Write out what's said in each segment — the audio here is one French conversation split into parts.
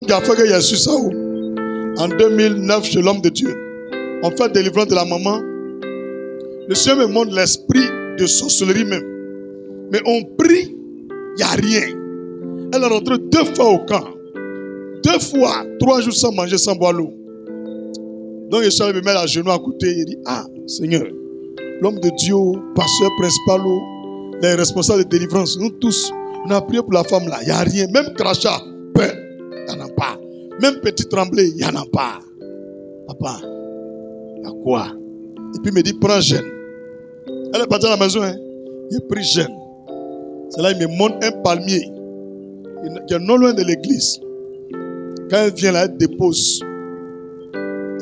qui a fait que j'ai su ça où? En 2009, chez l'homme de Dieu. On fait délivrance de la maman. Le Seigneur me montre l'esprit de sorcellerie même. Mais on prie, il n'y a rien. Elle est rentrée 2 fois au camp. 2 fois, 3 jours sans manger, sans boire l'eau. Donc je suis allé me mettre à genoux à côté. Il dit, ah, Seigneur, l'homme de Dieu, pasteur principal, les responsables de délivrance, nous tous, on a prié pour la femme là. Il n'y a rien. Même crachat, peur, il n'y en a pas. Même petit tremblé, il n'y en a pas. Papa, il y a quoi? Et puis il me dit, prends jeûne. Elle est partie à la maison, hein. Il a pris jeûne. C'est là il me montre un palmier qui est non loin de l'église. Quand elle vient là, elle dépose.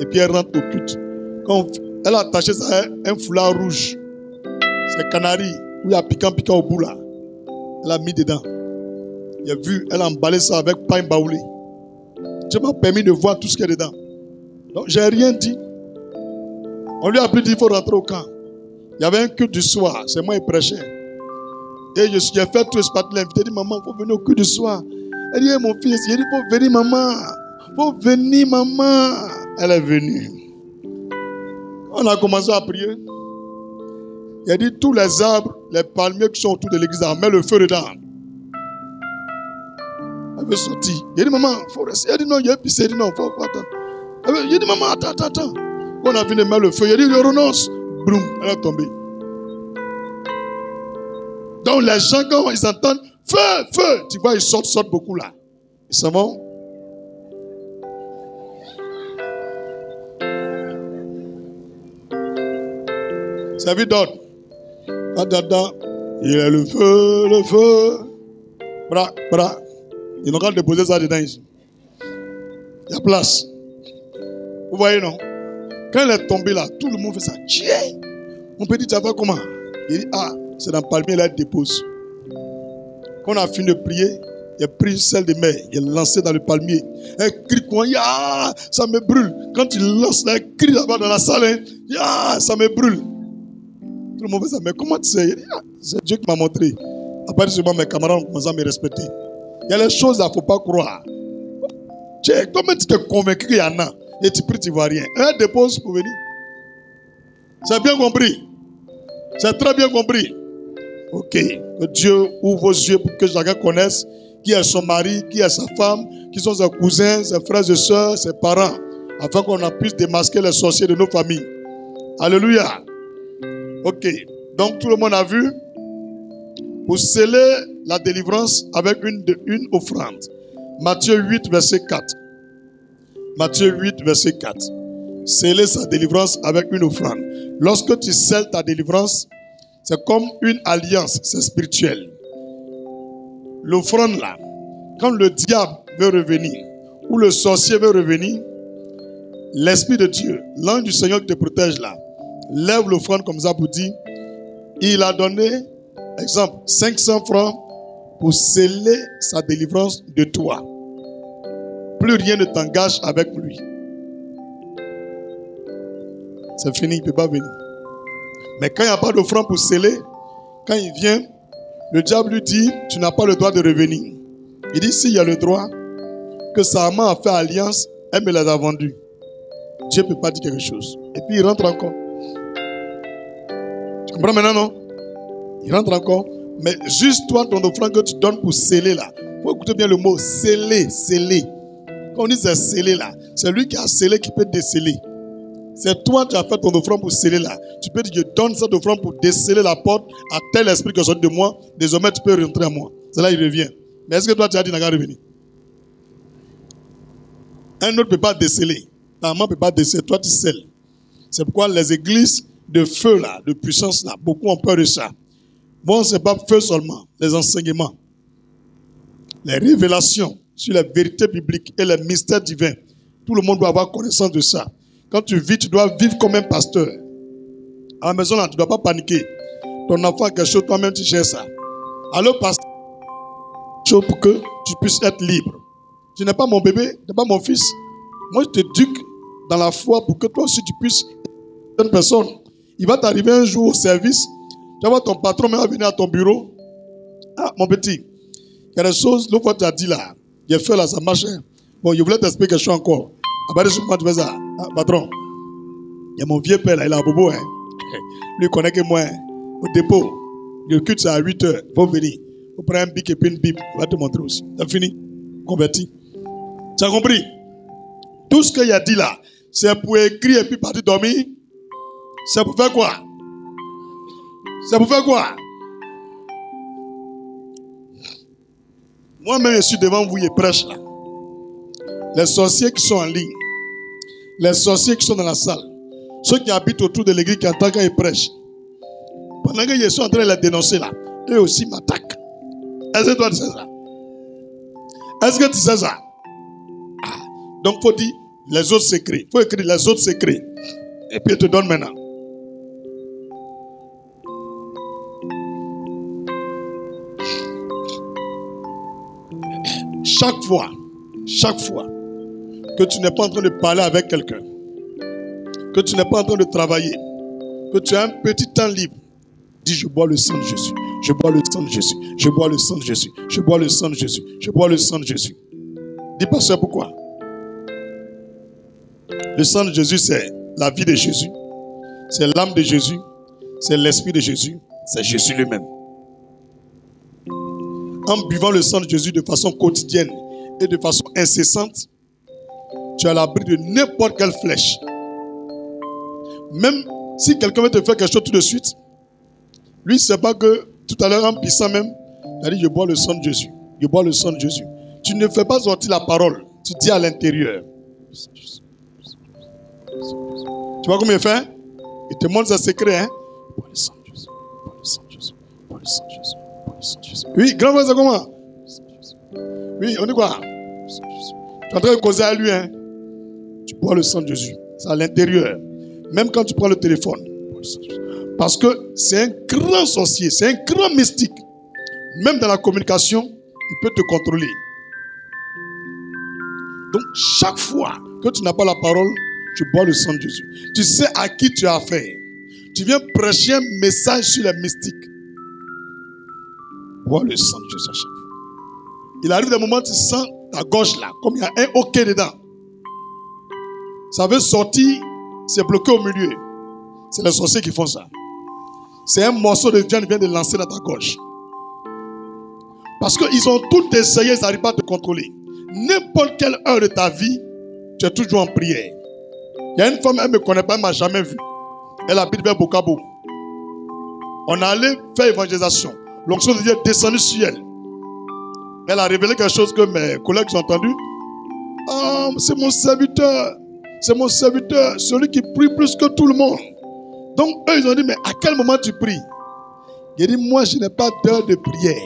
Et puis elle rentre au culte. Quand elle a attaché ça à un foulard rouge. C'est canari. Où il y a piquant au bout là. Elle a mis dedans. Il a vu, elle a emballé ça avec pain baoulé. Dieu m'a permis de voir tout ce qu'il y a dedans. Donc j'ai rien dit. On lui a dit qu'il faut rentrer au camp. Il y avait un culte du soir. C'est moi qui prêchais. Et j'ai fait tout ce matin. L'invité dit, maman, il faut venir au culte du soir. Elle dit, mon fils, il dit, il faut venir, maman. Il faut venir, maman. Elle est venue. On a commencé à prier. Il a dit, tous les arbres, les palmiers qui sont autour de l'église, on met le feu dedans. Elle veut sortir. Il a dit, maman, il faut rester. Elle dit, non, il a pissé. Il dit, non, il faut attendre. Il a dit, maman, attends. On a vu de mettre le feu. Il a dit, je renonce. Boum, elle est tombée. Donc les gens, quand ils entendent feu, tu vois, ils sortent beaucoup là. Ils s'en vont. Service d'ordre. Il y a le feu. Bra. Ils n'ont qu'à déposer ça dedans ici. Il y a place. Vous voyez, non? Quand elle est tombée là, tout le monde fait ça. Tiens! Mon petit, tu as fait comment? Il dit, ah, c'est dans le palmier, là, il dépose. Quand on a fini de prier, il a pris celle de mer, il a lancé dans le palmier. Elle crie quoi? Ah, ça me brûle. Quand il lance là, elle crie là-bas dans la salle. Hein, ah, ça me brûle. Tout le monde fait ça. Mais comment tu sais? Il dit, ah, c'est Dieu qui m'a montré. Après, seulement mes camarades ont commencé à me respecter. Il y a les choses là, il ne faut pas croire. Comment tu t'es convaincu qu'il y en a? Et tu pries, tu ne vois rien. Elle dépose pour venir. C'est bien compris. C'est très bien compris. Ok. Que Dieu ouvre vos yeux pour que chacun connaisse qui est son mari, qui est sa femme, qui sont ses cousins, ses frères et sœurs, ses parents, afin qu'on puisse démasquer les sorciers de nos familles. Alléluia. Ok. Donc tout le monde a vu. Pour sceller la délivrance avec une offrande. Matthieu 8, verset 4. Matthieu 8, verset 4. Sceller sa délivrance avec une offrande. Lorsque tu scelles ta délivrance, c'est comme une alliance, c'est spirituel. L'offrande là, quand le diable veut revenir, ou le sorcier veut revenir, l'Esprit de Dieu, l'ange du Seigneur qui te protège là, lève l'offrande comme ça pour dire, il a donné, exemple, 500 francs pour sceller sa délivrance de toi. Plus rien ne t'engage avec lui. C'est fini, il ne peut pas venir. Mais quand il n'y a pas d'offrande pour sceller, quand il vient, le diable lui dit, tu n'as pas le droit de revenir. Il dit, s'il y a le droit, que sa maman a fait alliance, elle me les a vendus. Dieu ne peut pas dire quelque chose. Et puis il rentre encore. Tu comprends maintenant, non? Il rentre encore. Mais juste toi, ton offrande que tu donnes pour sceller là. Il faut écouter bien le mot sceller, sceller. Quand on dit c'est sceller là, c'est lui qui a scellé qui peut déceler. C'est toi qui as fait ton offrande pour sceller là. Tu peux dire, je donne cette offrande pour déceler la porte à tel esprit qui sort de moi. Désormais, tu peux rentrer à moi. C'est là il revient. Mais est-ce que toi, tu as dit, n'a qu'à revenir? Un autre ne peut pas déceler. Ta maman ne peut pas déceler. Toi, tu scelles. C'est pourquoi les églises de feu là, de puissance là, beaucoup ont peur de ça. Bon, ce n'est pas feu seulement. Les enseignements, les révélations sur les vérités bibliques et les mystères divins. Tout le monde doit avoir connaissance de ça. Quand tu vis, tu dois vivre comme un pasteur. À la maison, là, tu ne dois pas paniquer. Ton enfant a quelque chose, toi-même, tu cherches ça. Alors, pasteur, pour que tu puisses être libre. Tu n'es pas mon bébé, tu n'es pas mon fils. Moi, je t'éduque dans la foi pour que toi aussi, tu puisses être une personne. Il va t'arriver un jour au service, tu vas voir ton patron va venir à ton bureau. Ah, mon petit, il y a des choses, l'autre fois, tu as dit là, j'ai fait là, ça marche. Bon, je voulais t'expliquer quelque chose encore. À partir de ce moment, tu fais ça. Ah, patron, il y a mon vieux père là, il a un bobo. Hein. Lui, il connaît que moi. Hein. Au dépôt, le culte, c'est à 8 h. Il faut venir. Il faut prendre un bic et puis une bible. Il va te montrer aussi. Tu as fini? Converti. Tu as compris? Tout ce qu'il a dit là, c'est pour écrire et puis partir dormir. C'est pour faire quoi? C'est pour faire quoi? Moi-même, je suis devant vous et prêche là. Les sorciers qui sont en ligne, les sorciers qui sont dans la salle, ceux qui habitent autour de l'église qui entendent quand ils prêchent, pendant que je suis en train de les dénoncer là, eux aussi m'attaquent. Est-ce que toi tu sais ça? Est-ce que tu sais ça? Ah. Donc il faut dire les autres secrets. Il faut écrire les autres secrets. Et puis je te donne maintenant. Chaque fois que tu n'es pas en train de parler avec quelqu'un, que tu n'es pas en train de travailler, que tu as un petit temps libre, dis je bois le sang de Jésus, je bois le sang de Jésus, je bois le sang de Jésus, je bois le sang de Jésus, je bois le sang de Jésus. Dis pasteur pourquoi? Le sang de Jésus c'est la vie de Jésus, c'est l'âme de Jésus, c'est l'esprit de Jésus, c'est Jésus lui-même. En buvant le sang de Jésus de façon quotidienne et de façon incessante, tu es à l'abri de n'importe quelle flèche. Même si quelqu'un veut te faire quelque chose tout de suite, lui ne sait pas que tout à l'heure en pissant même, il a dit je bois le sang de Jésus. Je bois le sang de Jésus. Tu ne fais pas sortir la parole, tu dis à l'intérieur. Tu vois comment il fait? Il te montre ses secrets. Hein? Bois le sang de Jésus. Bois le sang de Jésus. Bois le sang de Jésus. Oui, grand frère, c'est comment? Oui, on dit quoi? Tu es en train de causer à lui, hein? Tu bois le sang de Jésus. C'est à l'intérieur. Même quand tu prends le téléphone. Parce que c'est un grand sorcier, c'est un grand mystique. Même dans la communication, il peut te contrôler. Donc, chaque fois que tu n'as pas la parole, tu bois le sang de Jésus. Tu sais à qui tu as affaire. Tu viens prêcher un message sur les mystiques. Bois le sang de Jésus à chaque fois. Il arrive des moments où tu sens ta gorge là, comme il y a un hoquet dedans. Ça veut sortir, c'est bloqué au milieu. C'est les sorciers qui font ça. C'est un morceau de viande qui vient de lancer dans ta gorge. Parce qu'ils ont tout essayé, ils n'arrivent pas à te contrôler. N'importe quelle heure de ta vie, tu es toujours en prière. Il y a une femme, elle ne me connaît pas, elle ne m'a jamais vu. Elle habite vers Bokabo. On allait faire évangélisation. L'onction de Dieu est descendue sur elle. Elle a révélé quelque chose que mes collègues ont entendu. Ah, c'est mon serviteur. C'est mon serviteur, celui qui prie plus que tout le monde. Donc, eux, ils ont dit, mais à quel moment tu pries? Il a dit, moi, je n'ai pas d'heure de prière.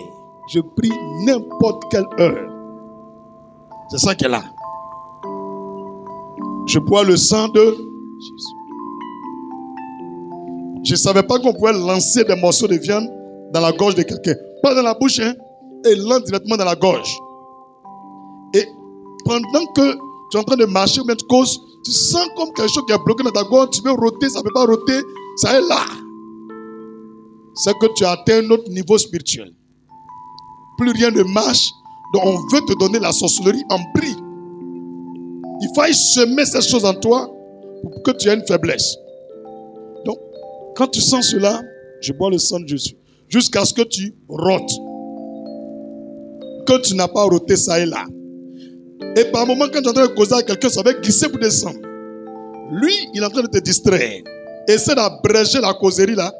Je prie n'importe quelle heure. C'est ça qu'elle a. Je bois le sang de Jésus. Je ne savais pas qu'on pouvait lancer des morceaux de viande dans la gorge de quelqu'un. Pas dans la bouche, hein, et lance directement dans la gorge. Et pendant que tu es en train de marcher ou bien tu causes, tu sens comme quelque chose qui est bloqué dans ta gorge, tu veux rôter, ça ne peut pas rôter, ça est là. C'est que tu as atteint un autre niveau spirituel. Plus rien ne marche, donc on veut te donner la sorcellerie en prix. Il faut semer cette chose en toi pour que tu aies une faiblesse. Donc, quand tu sens cela, je bois le sang de Jésus. Jusqu'à ce que tu rôtes. Que tu n'as pas roté ça et là. Et par moment, quand tu es en train de causer à quelqu'un, ça va glisser pour descendre. Lui, il est en train de te distraire. Essaie d'abréger la causerie là.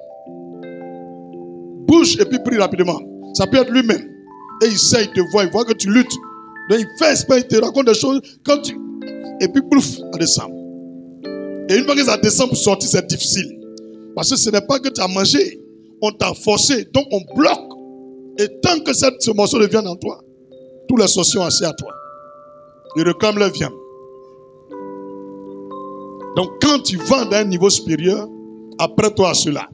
Bouge et puis prie rapidement. Ça peut être lui-même. Et il sait, il te voit, il voit que tu luttes. Donc il fait esprit, il te raconte des choses. Quand tu... Et puis plouf, ça descend. Et une fois que ça descend pour sortir, c'est difficile. Parce que ce n'est pas que tu as mangé. On t'a forcé. Donc on bloque. Et tant que ce morceau de viande en toi, tous les sorciers ont assez à toi. Ils réclament leur viande. Donc quand tu vas dans un niveau supérieur, apprête-toi à cela.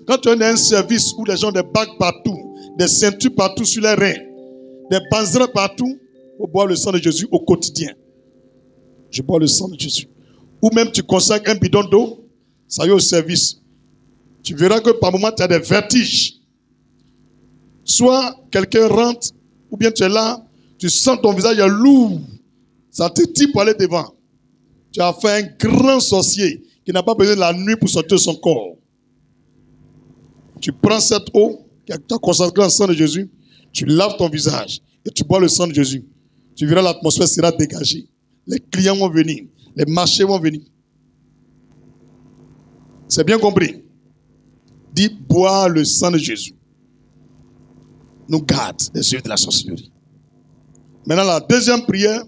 Quand tu es dans un service où les gens ont des bagues partout, des ceintures partout sur les reins, des banzeras partout, il faut boire le sang de Jésus au quotidien. Je bois le sang de Jésus. Ou même tu consacres un bidon d'eau, ça y est au service. Tu verras que par moment tu as des vertiges. Soit quelqu'un rentre, ou bien tu es là, tu sens ton visage est lourd. Ça te tire pour aller devant. Tu as fait un grand sorcier qui n'a pas besoin de la nuit pour sortir son corps. Tu prends cette eau qui a consacré le sang de Jésus, tu laves ton visage et tu bois le sang de Jésus. Tu verras, l'atmosphère sera dégagée. Les clients vont venir, les marchés vont venir. C'est bien compris? Dis, bois le sang de Jésus. Nous garde des œuvres de la sorcellerie. Maintenant, la deuxième prière,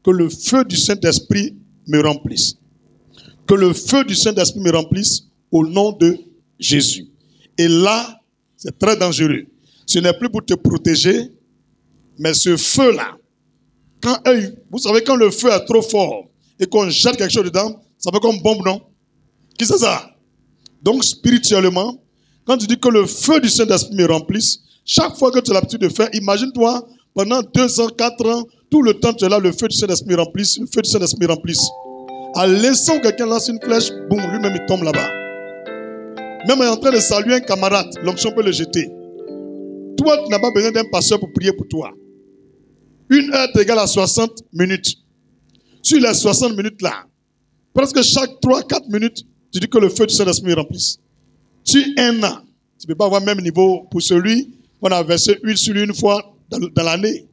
que le feu du Saint-Esprit me remplisse. Que le feu du Saint-Esprit me remplisse au nom de Jésus. Et là, c'est très dangereux. Ce n'est plus pour te protéger, mais ce feu-là, vous savez, quand le feu est trop fort et qu'on jette quelque chose dedans, ça fait comme bombe, non? Qui c'est ça? Donc, spirituellement, quand tu dis que le feu du Saint-Esprit me remplisse, chaque fois que tu as l'habitude de faire, imagine-toi, pendant 2 ans, 4 ans, tout le temps tu es là, le feu du Saint-Esprit me remplisse, le feu du Saint-Esprit me remplisse. À l'instant où quelqu'un lance une flèche, boum, lui-même il tombe là-bas. Même en train de saluer un camarade, l'onction peut le jeter. Toi, tu n'as pas besoin d'un pasteur pour prier pour toi. 1 heure est égale à 60 minutes. Sur les 60 minutes là, presque chaque 3-4 minutes, tu dis que le feu du Saint-Esprit me remplisse. Sur 1 an, tu ne peux pas avoir le même niveau pour celui qu'on a versé huile sur lui une fois dans l'année.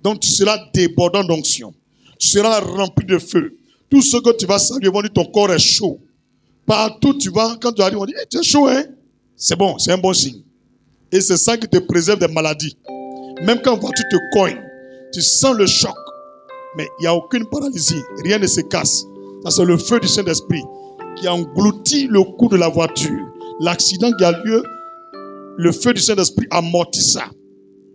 Donc tu seras débordant d'onction. Tu seras rempli de feu. Tout ce que tu vas saluer, vont dire ton corps est chaud. Partout tu vas, quand tu arrives, on dit, hey, tu es chaud, hein? C'est bon, c'est un bon signe. Et c'est ça qui te préserve des maladies. Même quand tu te cognes, tu sens le choc. Mais il n'y a aucune paralysie. Rien ne se casse. Ça, c'est le feu du Saint-Esprit qui a englouti le coup de la voiture. L'accident qui a lieu, le feu du Saint-Esprit amortit ça.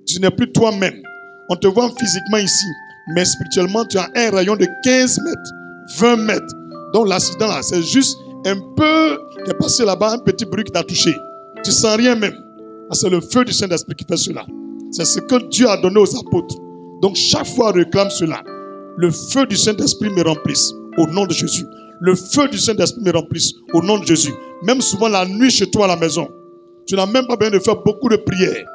Tu n'es plus toi-même. On te voit physiquement ici, mais spirituellement, tu as un rayon de 15 mètres, 20 mètres. Donc l'accident là, c'est juste un peu qui est passé là-bas, un petit bruit qui t'a touché. Tu ne sens rien même. C'est le feu du Saint-Esprit qui fait cela. C'est ce que Dieu a donné aux apôtres. Donc chaque fois, on réclame cela. Le feu du Saint-Esprit me remplisse au nom de Jésus. Le feu du Saint-Esprit me remplisse au nom de Jésus. Même souvent la nuit chez toi à la maison, tu n'as même pas besoin de faire beaucoup de prières.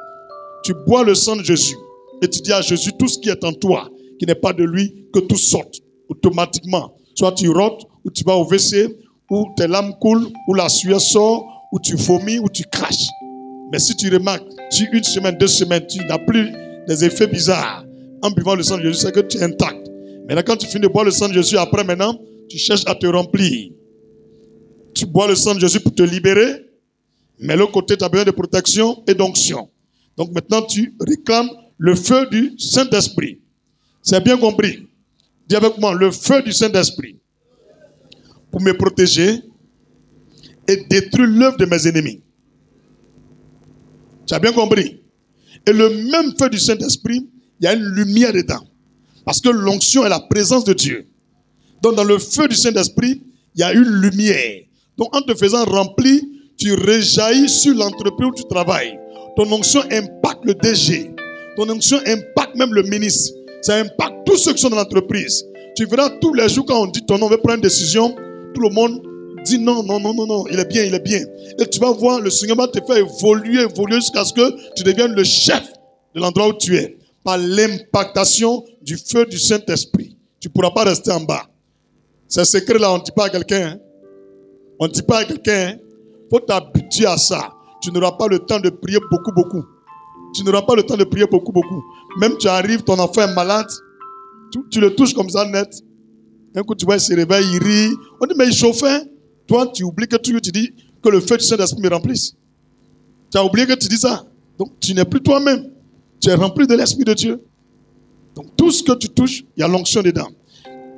Tu bois le sang de Jésus et tu dis à Jésus tout ce qui est en toi, qui n'est pas de lui, que tout sorte automatiquement. Soit tu rotes, ou tu vas au WC, ou tes larmes coulent, ou la sueur sort, ou tu vomis, ou tu craches. Mais si tu remarques, sur 1 semaine, 2 semaines, tu n'as plus des effets bizarres en buvant le sang de Jésus, c'est que tu es intact. Maintenant, quand tu finis de boire le sang de Jésus, après maintenant, tu cherches à te remplir. Tu bois le sang de Jésus pour te libérer, mais l'autre côté, tu as besoin de protection et d'onction. Donc maintenant, tu réclames le feu du Saint-Esprit. C'est bien compris. Dis avec moi, le feu du Saint-Esprit pour me protéger et détruire l'œuvre de mes ennemis. Tu as bien compris? Et le même feu du Saint-Esprit, il y a une lumière dedans. Parce que l'onction est la présence de Dieu. Donc dans le feu du Saint-Esprit, il y a une lumière. Donc en te faisant remplir, tu rejaillis sur l'entreprise où tu travailles. Ton onction impacte le DG. Ton onction impacte même le ministre. Ça impacte tous ceux qui sont dans l'entreprise. Tu verras tous les jours quand on dit ton nom, on veut prendre une décision, tout le monde dit non, il est bien, il est bien. Et tu vas voir, le Seigneur va te faire évoluer jusqu'à ce que tu deviennes le chef de l'endroit où tu es. Par l'impactation du feu du Saint-Esprit. Tu ne pourras pas rester en bas. C'est secret là, on ne dit pas à quelqu'un. Hein? On ne dit pas à quelqu'un. Il faut t'habituer à ça. Tu n'auras pas le temps de prier beaucoup. Tu n'auras pas le temps de prier beaucoup. Même tu arrives, ton enfant est malade, tu le touches comme ça net. Un coup tu vois, il se réveille, il rit. On dit, mais il chauffait. Toi, tu oublies que tu dis que le feu du Saint-Esprit me remplisse. Tu as oublié que tu dis ça. Donc, tu n'es plus toi-même. Tu es rempli de l'Esprit de Dieu. Donc, tout ce que tu touches, il y a l'onction dedans.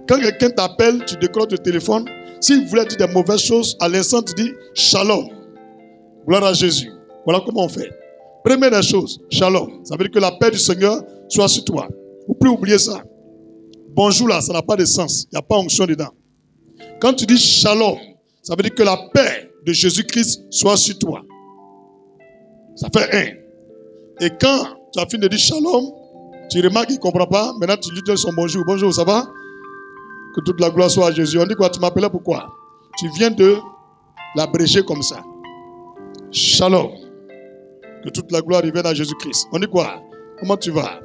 Quand quelqu'un t'appelle, tu décroches le téléphone. S'il voulait dire des mauvaises choses, à l'instant, tu dis shalom. Gloire à Jésus. Voilà comment on fait. Première des choses, shalom. Ça veut dire que la paix du Seigneur soit sur toi. Vous ne pouvez oublier ça. Bonjour là, ça n'a pas de sens. Il n'y a pas onction dedans. Quand tu dis shalom, ça veut dire que la paix de Jésus-Christ soit sur toi. Ça fait un. Et quand tu as fini de dire shalom, tu remarques qu'il ne comprend pas. Maintenant, tu lui donnes son bonjour. Bonjour, ça va? Que toute la gloire soit à Jésus. On dit quoi? Tu m'appelais pourquoi? Tu viens de l'abréger comme ça. Shalom. Que toute la gloire revienne à Jésus-Christ. On dit quoi? Comment tu vas?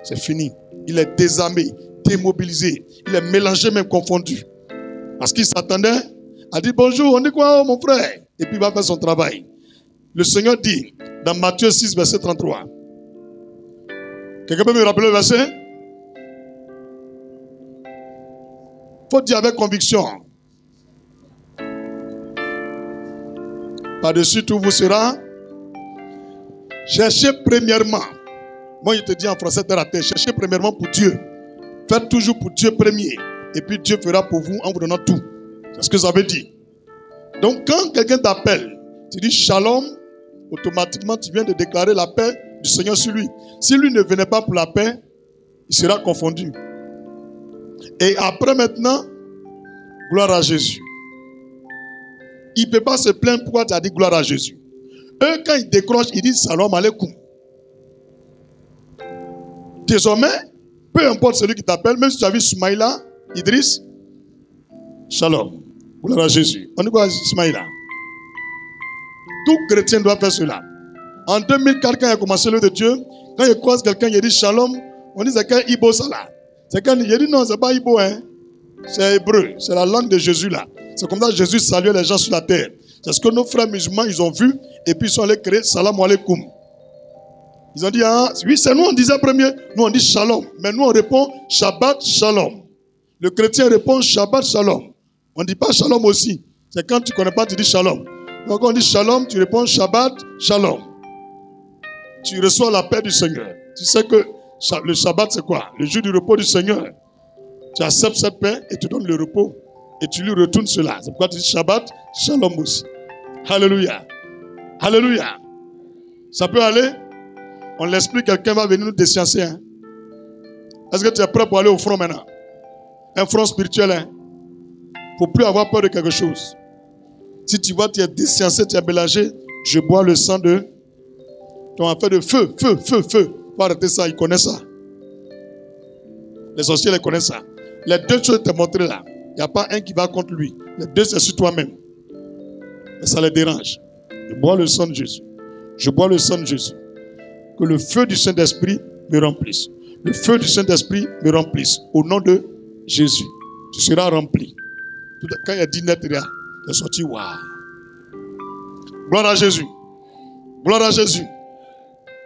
C'est fini. Il est désarmé, démobilisé. Il est mélangé, même confondu. Parce qu'il s'attendait à dire bonjour, on dit quoi, oh, mon frère? Et puis il va faire son travail. Le Seigneur dit, dans Matthieu 6, verset 33. Quelqu'un peut me rappeler le verset? Il faut dire avec conviction. Par-dessus tout vous sera. Cherchez premièrement. Moi je te dis en français terre à terre. Cherchez premièrement pour Dieu. Faites toujours pour Dieu premier. Et puis Dieu fera pour vous en vous donnant tout. C'est ce que ça veut dire. Donc quand quelqu'un t'appelle, tu dis shalom, automatiquement tu viens de déclarer la paix du Seigneur sur lui. Si lui ne venait pas pour la paix, il sera confondu. Et après maintenant, gloire à Jésus. Il ne peut pas se plaindre pourquoi tu as dit gloire à Jésus. Eux, quand ils décrochent, ils disent salam alaikum. Désormais, peu importe celui qui t'appelle, même si tu as vu Soumaïla, Idriss, shalom, gloire à Jésus. On dit quoi Soumaïla? Tout chrétien doit faire cela. En 2004, quand il a commencé l'œuvre de Dieu, quand il croise quelqu'un, il dit shalom, on dit c'est quel Ibo ça là? C'est quand il dit non, c'est pas Ibo, hein. C'est hébreu, c'est la langue de Jésus là. C'est comme ça que Jésus saluait les gens sur la terre. C'est ce que nos frères musulmans, ils ont vu, et puis ils sont allés créer salam alaikum. Ils ont dit, ah, oui, c'est nous on disait premier, nous on dit shalom. Mais nous on répond Shabbat shalom. Le chrétien répond Shabbat shalom. On ne dit pas shalom aussi. C'est quand tu ne connais pas, tu dis shalom. Donc on dit shalom, tu réponds Shabbat shalom. Tu reçois la paix du Seigneur. Tu sais que le Shabbat c'est quoi? Le jour du repos du Seigneur. Tu acceptes cette paix et tu donnes le repos. Et tu lui retournes cela. C'est pourquoi tu dis Shabbat shalom aussi. Alléluia. Alléluia. Ça peut aller? On l'explique, quelqu'un va venir nous déciencer. Hein? Est-ce que tu es prêt pour aller au front maintenant? Un front spirituel. Hein? Il ne faut plus avoir peur de quelque chose. Si tu vois, tu es déciencé, tu es mélangé, je bois le sang de ton affaire de feu, feu, feu, feu. Il faut arrêter ça, ils connaissent ça. Les sorciers, ils connaissent ça. Les deux choses te montrent là. Il n'y a pas un qui va contre lui. Les deux, c'est sur toi-même. Et ça les dérange. Je bois le sang de Jésus. Je bois le sang de Jésus. Que le feu du Saint-Esprit me remplisse. Le feu du Saint-Esprit me remplisse. Au nom de Jésus. Tu seras rempli. Quand il y a 10 net, tu es sorti. Waouh. Gloire à Jésus. Gloire à Jésus.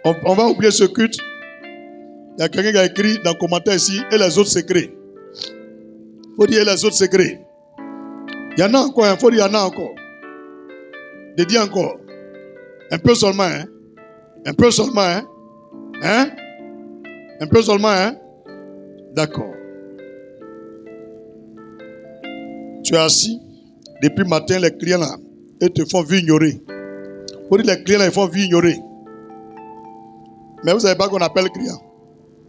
On va oublier ce culte. Il y a quelqu'un qui a écrit dans le commentaire ici, et les autres secrets. Il faut dire les autres secrets. Il y en a encore, il faut dire il y en a encore. De dire encore. Un peu seulement, hein. Un peu seulement, hein. Hein? Un peu seulement, hein. D'accord. Tu es assis. Depuis le matin, les clients là, ils te font vu ignorer. Il faut dire les clients là, ils font vu ignorer. Mais vous ne savez pas qu'on appelle client.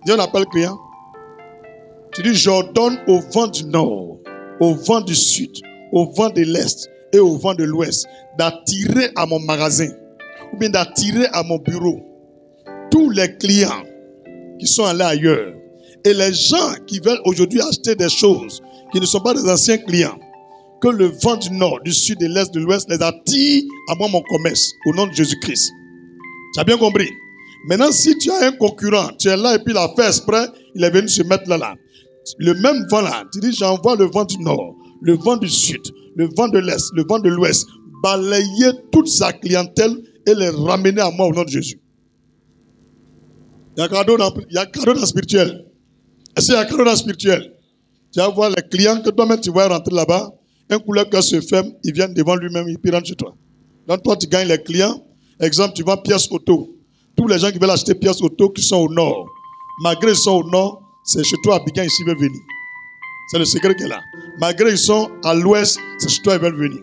Dieu on appelle client. Tu dis, j'ordonne au vent du nord, au vent du sud, au vent de l'est et au vent de l'ouest d'attirer à mon magasin ou bien d'attirer à mon bureau tous les clients qui sont allés ailleurs et les gens qui veulent aujourd'hui acheter des choses qui ne sont pas des anciens clients. Que le vent du nord, du sud, de l'est, de l'ouest les attire à moi mon commerce au nom de Jésus-Christ. Tu as bien compris? Maintenant, si tu as un concurrent, tu es là et puis il a fait exprès, il est venu se mettre là. Le même vent là, tu dis j'envoie le vent du nord, le vent du sud, le vent de l'est, le vent de l'ouest, balayer toute sa clientèle et les ramener à moi au nom de Jésus. Il y a cadeau dans le spirituel. Est-ce qu'il y a cadeau dans le spirituel? Tu vas voir les clients que toi-même tu vas rentrer là-bas, un coup là que se ferme, ils viennent devant lui-même, ils rentrent chez toi. Donc toi tu gagnes les clients. Exemple, tu vends pièces auto. Tous les gens qui veulent acheter pièces auto qui sont au nord, malgré ils sont au nord, c'est chez toi à Abidjan ici ils veulent venir. C'est le secret qui est là. Malgré ils sont à l'ouest, c'est chez toi ils veulent venir.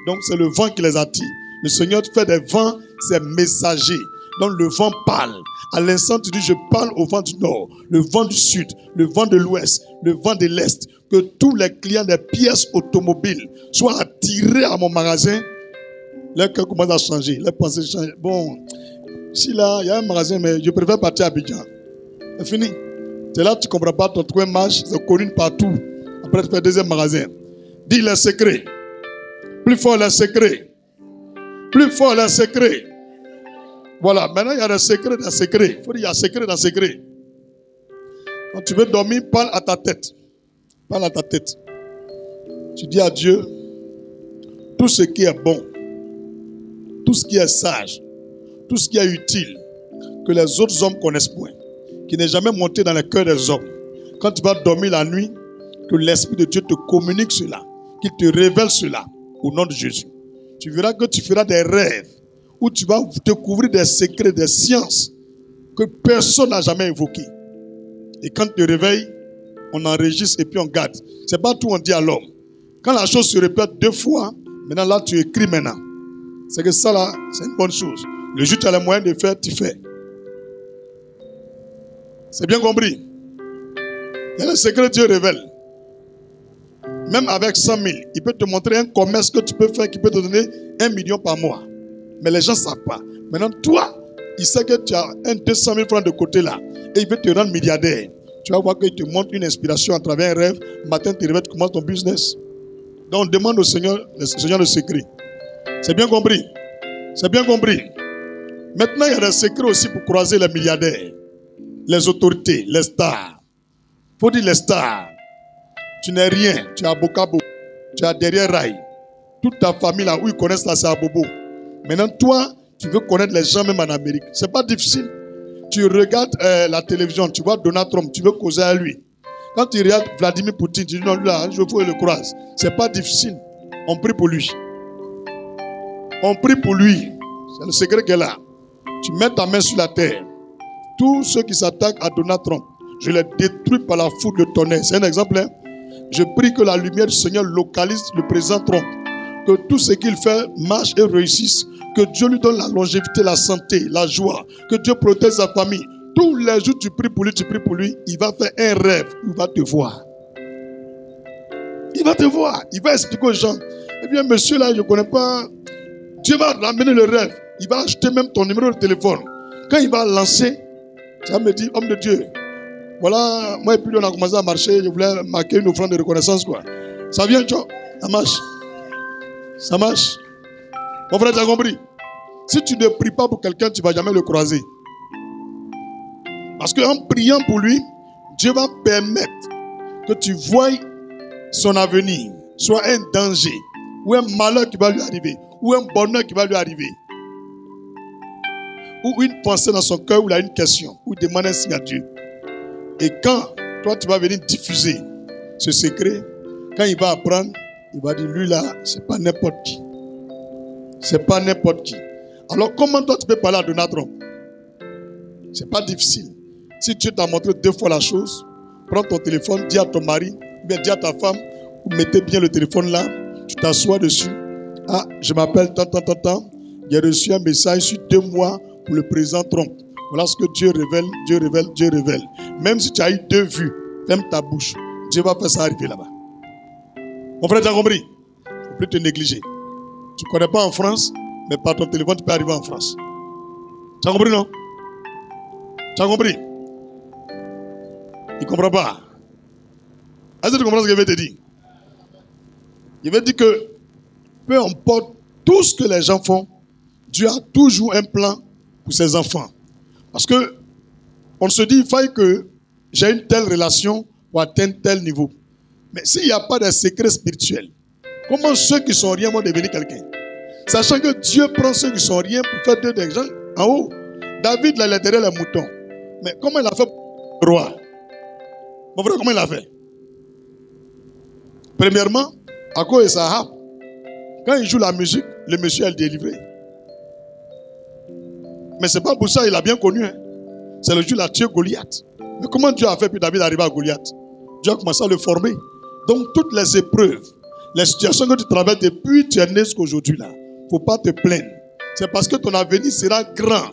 Donc c'est le vent qui les attire. Le Seigneur fait des vents, c'est messager. Donc le vent parle. À l'instant tu dis je parle au vent du nord, le vent du sud, le vent de l'ouest, le vent de l'est. Que tous les clients des pièces automobiles soient attirés à mon magasin. Leur cœur commence à changer, leurs pensées changent. Bon, si là, il y a un magasin, mais je préfère partir à Abidjan. C'est fini. C'est là que tu ne comprends pas, ton train marche, c'est connu partout. Après, tu fais un deuxième magasin. Dis les secrets. Plus fort les secrets. Plus fort les secrets. Voilà, maintenant il y a des secrets dans secrets. Il faut dire il y a secret dans secret. Quand tu veux dormir, parle à ta tête. Parle à ta tête. Tu dis à Dieu, tout ce qui est bon, tout ce qui est sage, tout ce qui est utile, que les autres hommes connaissent point, qui n'est jamais monté dans le cœur des hommes. Quand tu vas dormir la nuit, que l'Esprit de Dieu te communique cela, qu'il te révèle cela, au nom de Jésus. Tu verras que tu feras des rêves, où tu vas découvrir des secrets, des sciences, que personne n'a jamais évoquées. Et quand tu te réveilles, on enregistre et puis on garde. C'est pas tout on dit à l'homme. Quand la chose se répète 2 fois, maintenant là tu écris maintenant. C'est que ça là, c'est une bonne chose. Le jour où tu as les moyens de faire, tu fais. C'est bien compris. Il y a le secret que Dieu révèle. Même avec 100 000, il peut te montrer un commerce que tu peux faire qui peut te donner 1 million par mois. Mais les gens ne savent pas. Maintenant, toi, il sait que tu as un 200 000 francs de côté là. Et il veut te rendre milliardaire. Tu vas voir qu'il te montre une inspiration à travers un rêve. Le matin, tu te réveilles, tu commences ton business. Donc, on demande au Seigneur le secret. C'est bien compris. C'est bien compris. Maintenant, il y a des secrets aussi pour croiser les milliardaires, les autorités, les stars. Il faut dire les stars. Tu n'es rien, tu es à Bokabo, tu es à derrière Rail. Toute ta famille là où ils connaissent là, c'est à Bobo. Maintenant, toi, tu veux connaître les gens même en Amérique. C'est pas difficile. Tu regardes la télévision, tu vois Donald Trump, tu veux causer à lui. Quand tu regardes Vladimir Poutine, tu dis non, lui là, je veux le croise. C'est pas difficile. On prie pour lui. On prie pour lui. C'est le secret qu'elle a. Tu mets ta main sur la terre. Tous ceux qui s'attaquent à Donald Trump, je les détruis par la foudre de tonnerre. C'est un exemple, hein? Je prie que la lumière du Seigneur localise le président Trump. Que tout ce qu'il fait marche et réussisse. Que Dieu lui donne la longévité, la santé, la joie. Que Dieu protège sa famille. Tous les jours, tu pries pour lui, il va faire un rêve. Il va te voir. Il va te voir. Il va expliquer aux gens. Eh bien, monsieur là, je ne connais pas. Dieu va ramener le rêve. Il va acheter même ton numéro de téléphone. Quand il va lancer, tu vas me dire, homme de Dieu. Voilà, moi et puis on a commencé à marcher, je voulais marquer une offrande de reconnaissance, quoi. Ça vient, tu vois, ça marche. Ça marche. Mon frère, tu as compris? Si tu ne pries pas pour quelqu'un, tu ne vas jamais le croiser. Parce qu'en priant pour lui, Dieu va permettre que tu voies son avenir, soit un danger, ou un malheur qui va lui arriver, ou un bonheur qui va lui arriver. Ou une pensée dans son cœur, où il a une question, ou il demande un signe à Dieu. Et quand toi tu vas venir diffuser ce secret, quand il va apprendre, il va dire, lui là, c'est pas n'importe qui. C'est pas n'importe qui. Alors comment toi tu peux parler à Donald Trump? C'est pas difficile. Si Dieu t'a montré 2 fois la chose, prends ton téléphone, dis à ton mari, ou bien dis à ta femme, vous mettez bien le téléphone là, tu t'assois dessus. Ah, je m'appelle tant. J'ai reçu un message sur 2 mois pour le président Trump. Voilà ce que Dieu révèle. Même si tu as eu 2 vues, ferme ta bouche. Dieu va faire ça arriver là-bas. Mon frère, tu as compris? Il ne faut plus te négliger. Tu ne connais pas en France, mais par ton téléphone, tu peux arriver en France. Tu as compris, non? Tu as compris? Il ne comprend pas. Est-ce que tu comprends ce que je vais te dire? Il veut dire que peu importe tout ce que les gens font, Dieu a toujours un plan pour ses enfants. Parce que on se dit, il faut que j'ai une telle relation pour atteindre tel niveau. Mais s'il n'y a pas de secret spirituel, comment ceux qui sont rien vont devenir quelqu'un? Sachant que Dieu prend ceux qui sont rien pour faire des gens en haut. David, là, il est derrière les moutons. Mais comment il a fait pour le roi? Mon frère, comment il a fait? Premièrement, à cause de sa harpe. Quand il joue la musique, le monsieur est délivré. Mais ce n'est pas pour ça qu'il a bien connu. Hein. C'est le jour où il a tué Goliath. Mais comment Dieu a fait pour David arriver à Goliath? Dieu a commencé à le former. Donc toutes les épreuves, les situations que tu traverses depuis tu es né jusqu'aujourd'hui là, il ne faut pas te plaindre. C'est parce que ton avenir sera grand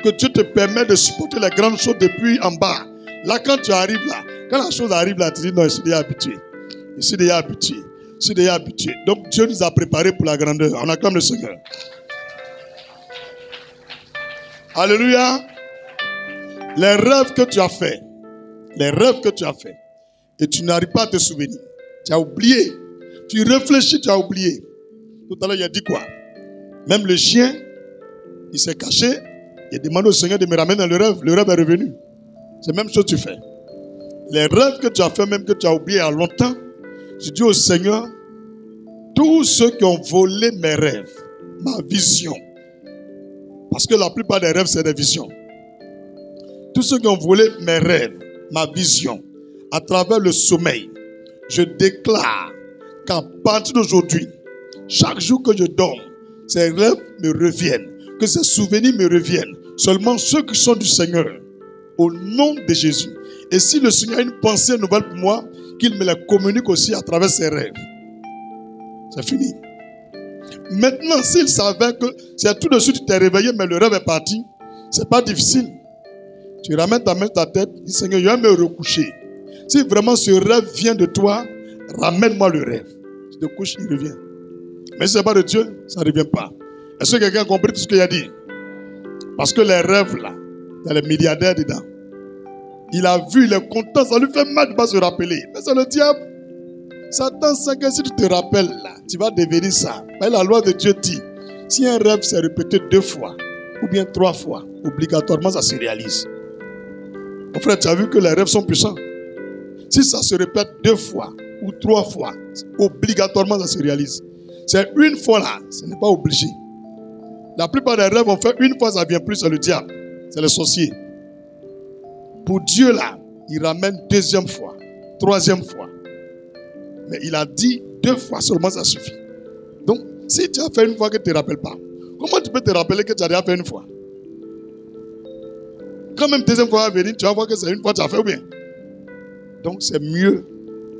que Dieu te permet de supporter les grandes choses depuis en bas. Là quand tu arrives là, quand la chose arrive là, tu dis non, je suis déjà habitué. Je suis déjà habitué. Je suis déjà habitué. Donc Dieu nous a préparés pour la grandeur. On acclame le Seigneur. Alléluia. Les rêves que tu as faits, et tu n'arrives pas à te souvenir. Tu as oublié. Tu réfléchis, tu as oublié. Tout à l'heure, il a dit quoi? Même le chien, il s'est caché. Il a demandé au Seigneur de me ramener dans le rêve. Le rêve est revenu. C'est la même chose que tu fais. Les rêves que tu as fait, même que tu as oublié il y a longtemps, je dis au Seigneur, tous ceux qui ont volé mes rêves, ma vision, parce que la plupart des rêves, c'est des visions. Tous ceux qui ont volé mes rêves, ma vision, à travers le sommeil, je déclare qu'à partir d'aujourd'hui, chaque jour que je dors, ces rêves me reviennent, que ces souvenirs me reviennent. Seulement ceux qui sont du Seigneur, au nom de Jésus. Et si le Seigneur a une pensée nouvelle pour moi, qu'il me la communique aussi à travers ses rêves. C'est fini. Maintenant, s'il savait que c'est tout de suite tu t'es réveillé, mais le rêve est parti, c'est pas difficile. Tu ramènes ta main sur ta tête, dis Seigneur, je vais me recoucher. Si vraiment ce rêve vient de toi, ramène-moi le rêve. Tu te couches, il revient. Mais si ce n'est pas de Dieu, ça ne revient pas. Est-ce que quelqu'un a compris tout ce qu'il a dit? Parce que les rêves là, il y a les milliardaires dedans. Il a vu, il est content, ça lui fait mal de ne pas se rappeler. Mais c'est le diable. Satan sait que si tu te rappelles là, tu vas devenir ça. Mais la loi de Dieu dit, si un rêve s'est répété 2 fois, ou bien 3 fois, obligatoirement ça se réalise. Mon frère, tu as vu que les rêves sont puissants. Si ça se répète 2 fois ou 3 fois, obligatoirement ça se réalise. C'est une fois là, ce n'est pas obligé. La plupart des rêves, on fait une fois, ça vient plus, c'est le diable. C'est le sorcier. Pour Dieu là, il ramène 2e fois, 3e fois. Mais il a dit 2 fois seulement, ça suffit. Donc, si tu as fait une fois que tu ne te rappelles pas, comment tu peux te rappeler que tu as déjà fait une fois? Quand même 2e fois va venir, tu vas voir que c'est une fois que tu as fait ou bien. Donc, c'est mieux.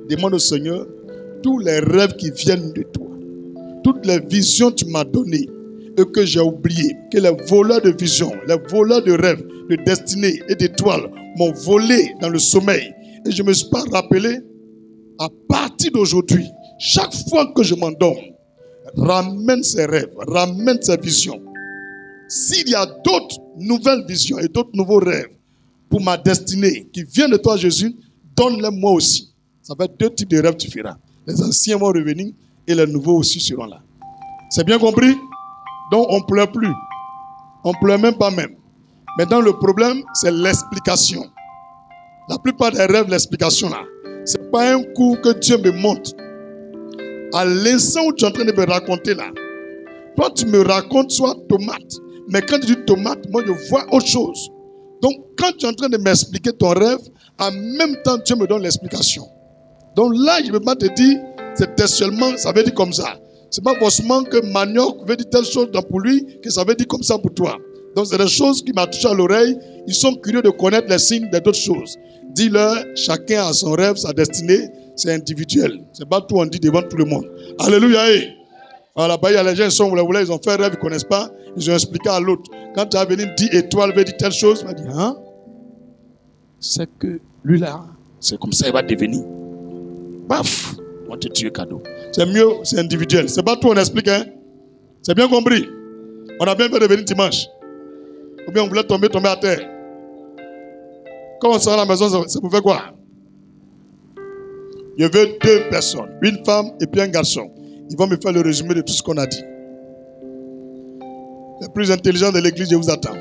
Demande au Seigneur tous les rêves qui viennent de toi, toutes les visions que tu m'as données et que j'ai oubliées, que les voleurs de visions, les voleurs de rêves, de destinée et d'étoiles m'ont volé dans le sommeil. Et je ne me suis pas rappelé. À partir d'aujourd'hui, chaque fois que je m'endors, ramène ces rêves, ramène ces visions. S'il y a d'autres nouvelles visions et d'autres nouveaux rêves pour ma destinée qui viennent de toi, Jésus, donne-les moi aussi. Ça va être 2 types de rêves que tu feras. Les anciens vont revenir et les nouveaux aussi seront là. C'est bien compris? Donc on ne pleure plus. On ne pleure même pas même. Maintenant le problème, c'est l'explication. La plupart des rêves, l'explication là, ce n'est pas un coup que Dieu me montre. À l'instant où tu es en train de me raconter là, toi tu me racontes soit tomate. Mais quand tu dis tomate, moi je vois autre chose. Donc quand tu es en train de m'expliquer ton rêve, en même temps Dieu me donne l'explication. Donc là je ne peux pas te dire, c'est textuellement, ça veut dire comme ça. Ce n'est pas forcément que manioc veut dire telle chose pour lui, que ça veut dire comme ça pour toi. Donc c'est des choses qui m'ont touché à l'oreille. Ils sont curieux de connaître les signes d'autres choses. Dis-leur, chacun a son rêve, sa destinée, c'est individuel. Ce n'est pas tout on dit devant tout le monde. Alléluia. Alors là-bas, il y a les gens qui sont là, ils ont fait un rêve, ils ne connaissent pas, ils ont expliqué à l'autre. Quand tu as venu 10 étoiles, veut dire telle chose, il va dire, hein? C'est que lui là, c'est comme ça il va devenir. Paf, on te tue cadeau. C'est mieux, c'est individuel. C'est pas tout on explique, hein? C'est bien compris. On a bien fait de venir dimanche. Ou bien on voulait tomber à terre. Quand on sort à la maison, ça vous fait quoi? Je veux 2 personnes, une femme et puis un garçon. Ils vont me faire le résumé de tout ce qu'on a dit. Les plus intelligents de l'église, je vous attends.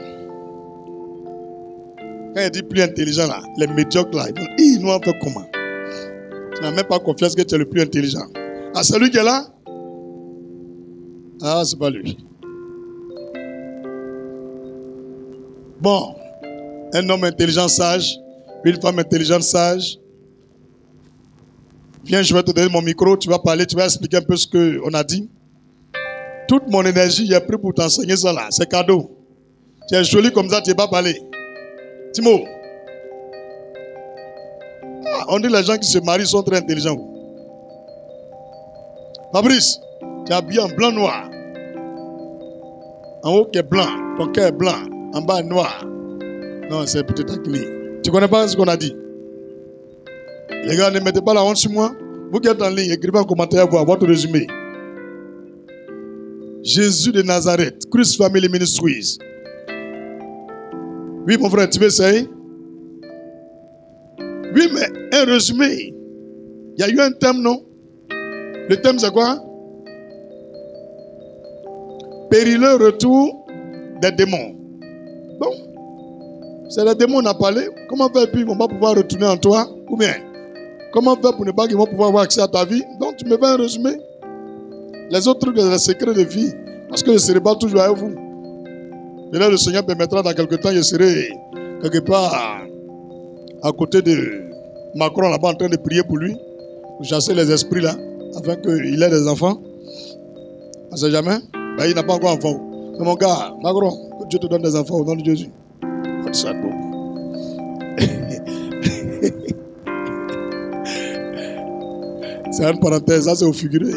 Quand il dit plus intelligent là, les médiocres là, ils nous ont fait comment? Tu n'as même pas confiance que tu es le plus intelligent. Ah, celui qui est là? Ah, c'est pas lui. Bon, un homme intelligent, sage, une femme intelligente, sage. Viens, je vais te donner mon micro, tu vas parler, tu vas expliquer un peu ce qu'on a dit. Toute mon énergie, j'ai pris pour t'enseigner ça là, c'est cadeau. Tu es joli comme ça, tu n'es pas parlé. Timo. Ah, on dit les gens qui se marient sont très intelligents. Fabrice, tu es habillé en blanc noir. En haut qui est blanc, ton cœur est blanc, en bas noir. Non, c'est peut-être taquiner. Tu ne connais pas ce qu'on a dit? Les gars, ne mettez pas la honte sur moi. Vous qui êtes en ligne, écrivez en commentaire votre résumé. Jésus de Nazareth, Christ Family Ministries. Oui, mon frère, tu veux essayer? Oui, mais un résumé. Il y a eu un thème, non? Le thème, c'est quoi? Périlleux retour des démons. Bon. C'est les démons, on a parlé. Comment faire puis ils ne vont pas pouvoir retourner en toi? Ou bien, comment faire pour ne pas qu'ils vont pouvoir avoir accès à ta vie? Donc, tu me fais un résumé. Les autres trucs, c'est les secrets de vie. Parce que je ne serai pas toujours avec vous. Et là, le Seigneur permettra dans quelques temps, je serai quelque part à côté de Macron, là-bas, en train de prier pour lui, pour chasser les esprits là, afin qu'il ait des enfants. On ne sait jamais. Ben, il n'a pas encore d'enfants. C'est mon gars, Macron, que Dieu te donne des enfants au nom de Jésus. C'est une parenthèse, ça c'est au figuré.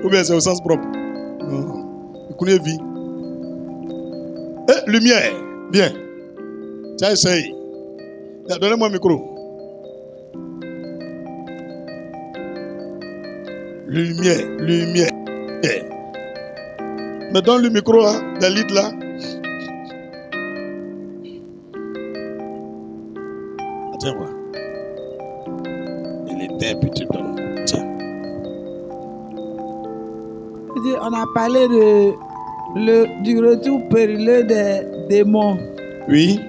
Ou bien c'est au sens propre. Non. Il connaît vie. Eh, lumière, viens. Tu as essayé. Donnez-moi le micro. Lumière, lumière. Mais donne le micro là, des litres là. Tiens, quoi. Il était petit. Tiens. On a parlé du retour périlleux des démons. Oui.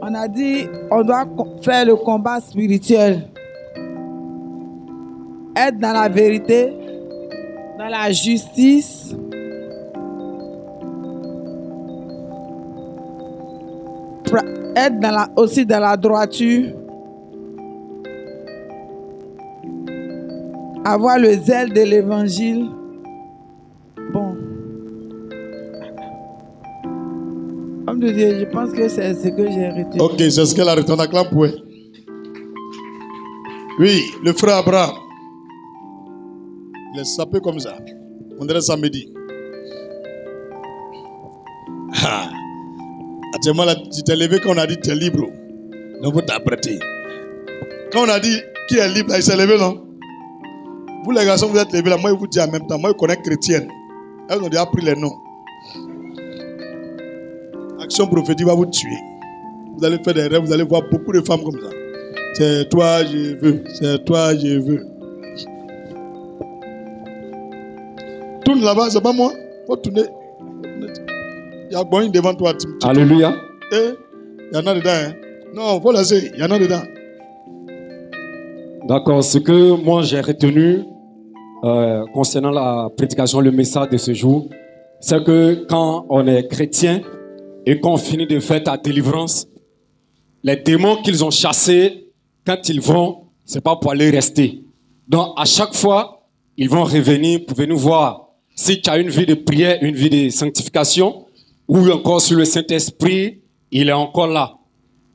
On a dit on doit faire le combat spirituel. Être dans la vérité, dans la justice. Être aussi dans la droiture. Avoir le zèle de l'évangile. Bon. Homme de Dieu, je pense que c'est ce que j'ai retenu. Ok, c'est ce qu'elle a retenu. Oui, le frère Abraham. Il est sapé comme ça. On dirait samedi. Ah. Actuellement, là, tu t'es levé quand on a dit tu es libre. Donc, vous t'apprêtez. Quand on a dit qui est libre, là, il s'est levé, non? Vous, les garçons, vous êtes levés là. Moi, je vous dis en même temps. Moi, je connais chrétienne. Elles ont déjà pris les noms. Action prophétique va vous tuer. Vous allez faire des rêves, vous allez voir beaucoup de femmes comme ça. C'est toi, je veux. C'est toi, je veux. Tourne là-bas, c'est pas moi. Faut tourner. Il y a bon devant toi. Alléluia. Il y en a dedans. Hein? Non, faut laisser. Il y en a dedans. D'accord. Ce que moi j'ai retenu concernant la prédication, le message de ce jour, c'est que quand on est chrétien et qu'on finit de faire ta délivrance, les démons qu'ils ont chassés, quand ils vont, c'est pas pour aller rester. Donc à chaque fois, ils vont revenir pour venir voir si tu as une vie de prière, une vie de sanctification, ou encore sur le Saint-Esprit, il est encore là.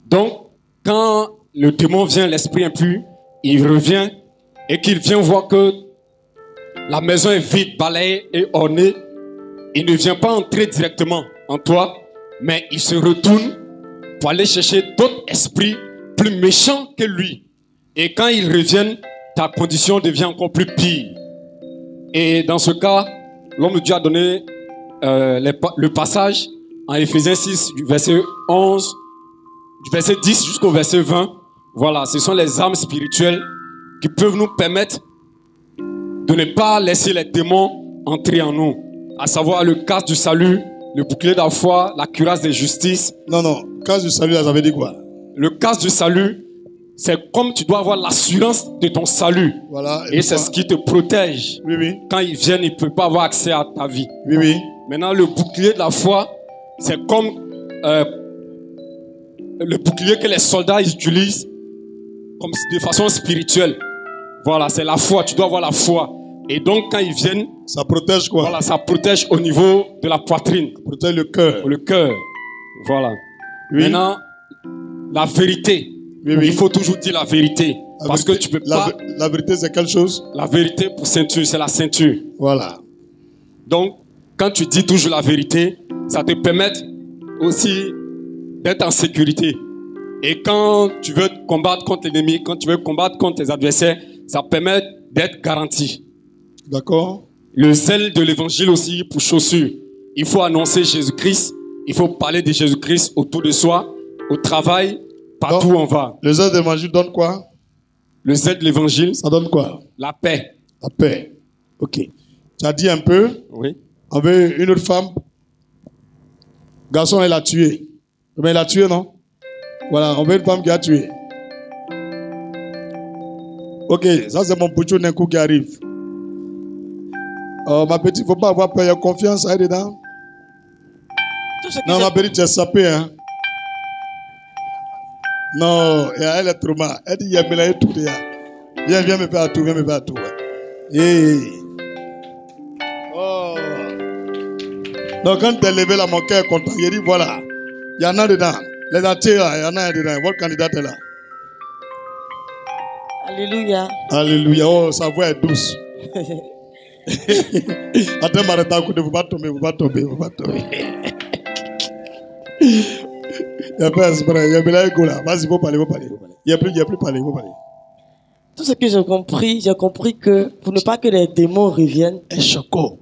Donc, quand le démon vient, l'esprit impur, il revient et qu'il vient voir que la maison est vide, balayée et ornée, il ne vient pas entrer directement en toi, mais il se retourne pour aller chercher d'autres esprits plus méchants que lui. Et quand ils reviennent, ta condition devient encore plus pire. Et dans ce cas, l'homme de Dieu a donné le passage en Éphésiens 6, du verset 11, du verset 10 jusqu'au verset 20. Voilà, ce sont les armes spirituelles qui peuvent nous permettre de ne pas laisser les démons entrer en nous. À savoir le casque du salut, le bouclier de la foi, la cuirasse de justice. Non, casque du salut, ça veut dire quoi? Le casque du salut, c'est comme tu dois avoir l'assurance de ton salut. Voilà. Et c'est ce qui te protège. Oui, oui. Quand ils viennent, ils ne peuvent pas avoir accès à ta vie. Oui, oui. Maintenant, le bouclier de la foi, c'est comme le bouclier que les soldats utilisent comme de façon spirituelle. Voilà, c'est la foi. Tu dois avoir la foi. Et donc, quand ils viennent, ça protège quoi? Voilà, ça protège au niveau de la poitrine. Ça protège le cœur. Le cœur. Voilà. Oui. Maintenant, la vérité. Oui, oui. Il faut toujours dire la vérité. Parce que tu peux pas. La vérité, c'est quelle chose? La vérité pour ceinture, c'est la ceinture. Voilà. Donc, quand tu dis toujours la vérité, ça te permet aussi d'être en sécurité. Et quand tu veux combattre contre l'ennemi, quand tu veux combattre contre tes adversaires, ça permet d'être garanti. D'accord. Le zèle de l'évangile aussi pour chaussures. Il faut annoncer Jésus-Christ. Il faut parler de Jésus-Christ autour de soi, au travail, partout où on va. Le zèle de l'évangile donne quoi? Le zèle de l'évangile, ça donne quoi? La paix. La paix. Ok. Tu as dit un peu. Oui. Avec une autre femme. Garçon, elle a tué. Mais il a tué, non? Voilà, on veut une femme qui a tué. Ok, ça c'est mon pouchou d'un coup qui arrive. Oh, ma petite, il ne faut pas avoir peur, il y a confiance là dedans. Non, ma petite, tu es sapée, hein? Non, elle est trop mal. Elle dit, il y a mélangé tout déjà. Viens me faire tout, viens me faire tout. Hey. Oh. Donc quand tu es levé là, mon cœur est content. Il dit, voilà, il y en a dedans. Les entiers là, il y en a dedans. Votre candidat est là. Alléluia. Alléluia. Oh, sa voix est douce. Attends, m'arrêtez à côté, vous ne pas tomber, vous ne pas tomber, vous ne pas tomber. Il n'y a pas d'esprit, il y a pas de là. Vas-y, il faut parler, il faut parler. Il n'y a plus parler, il faut parler. Tout ce que j'ai compris que pour ne pas que les démons reviennent. Un choco.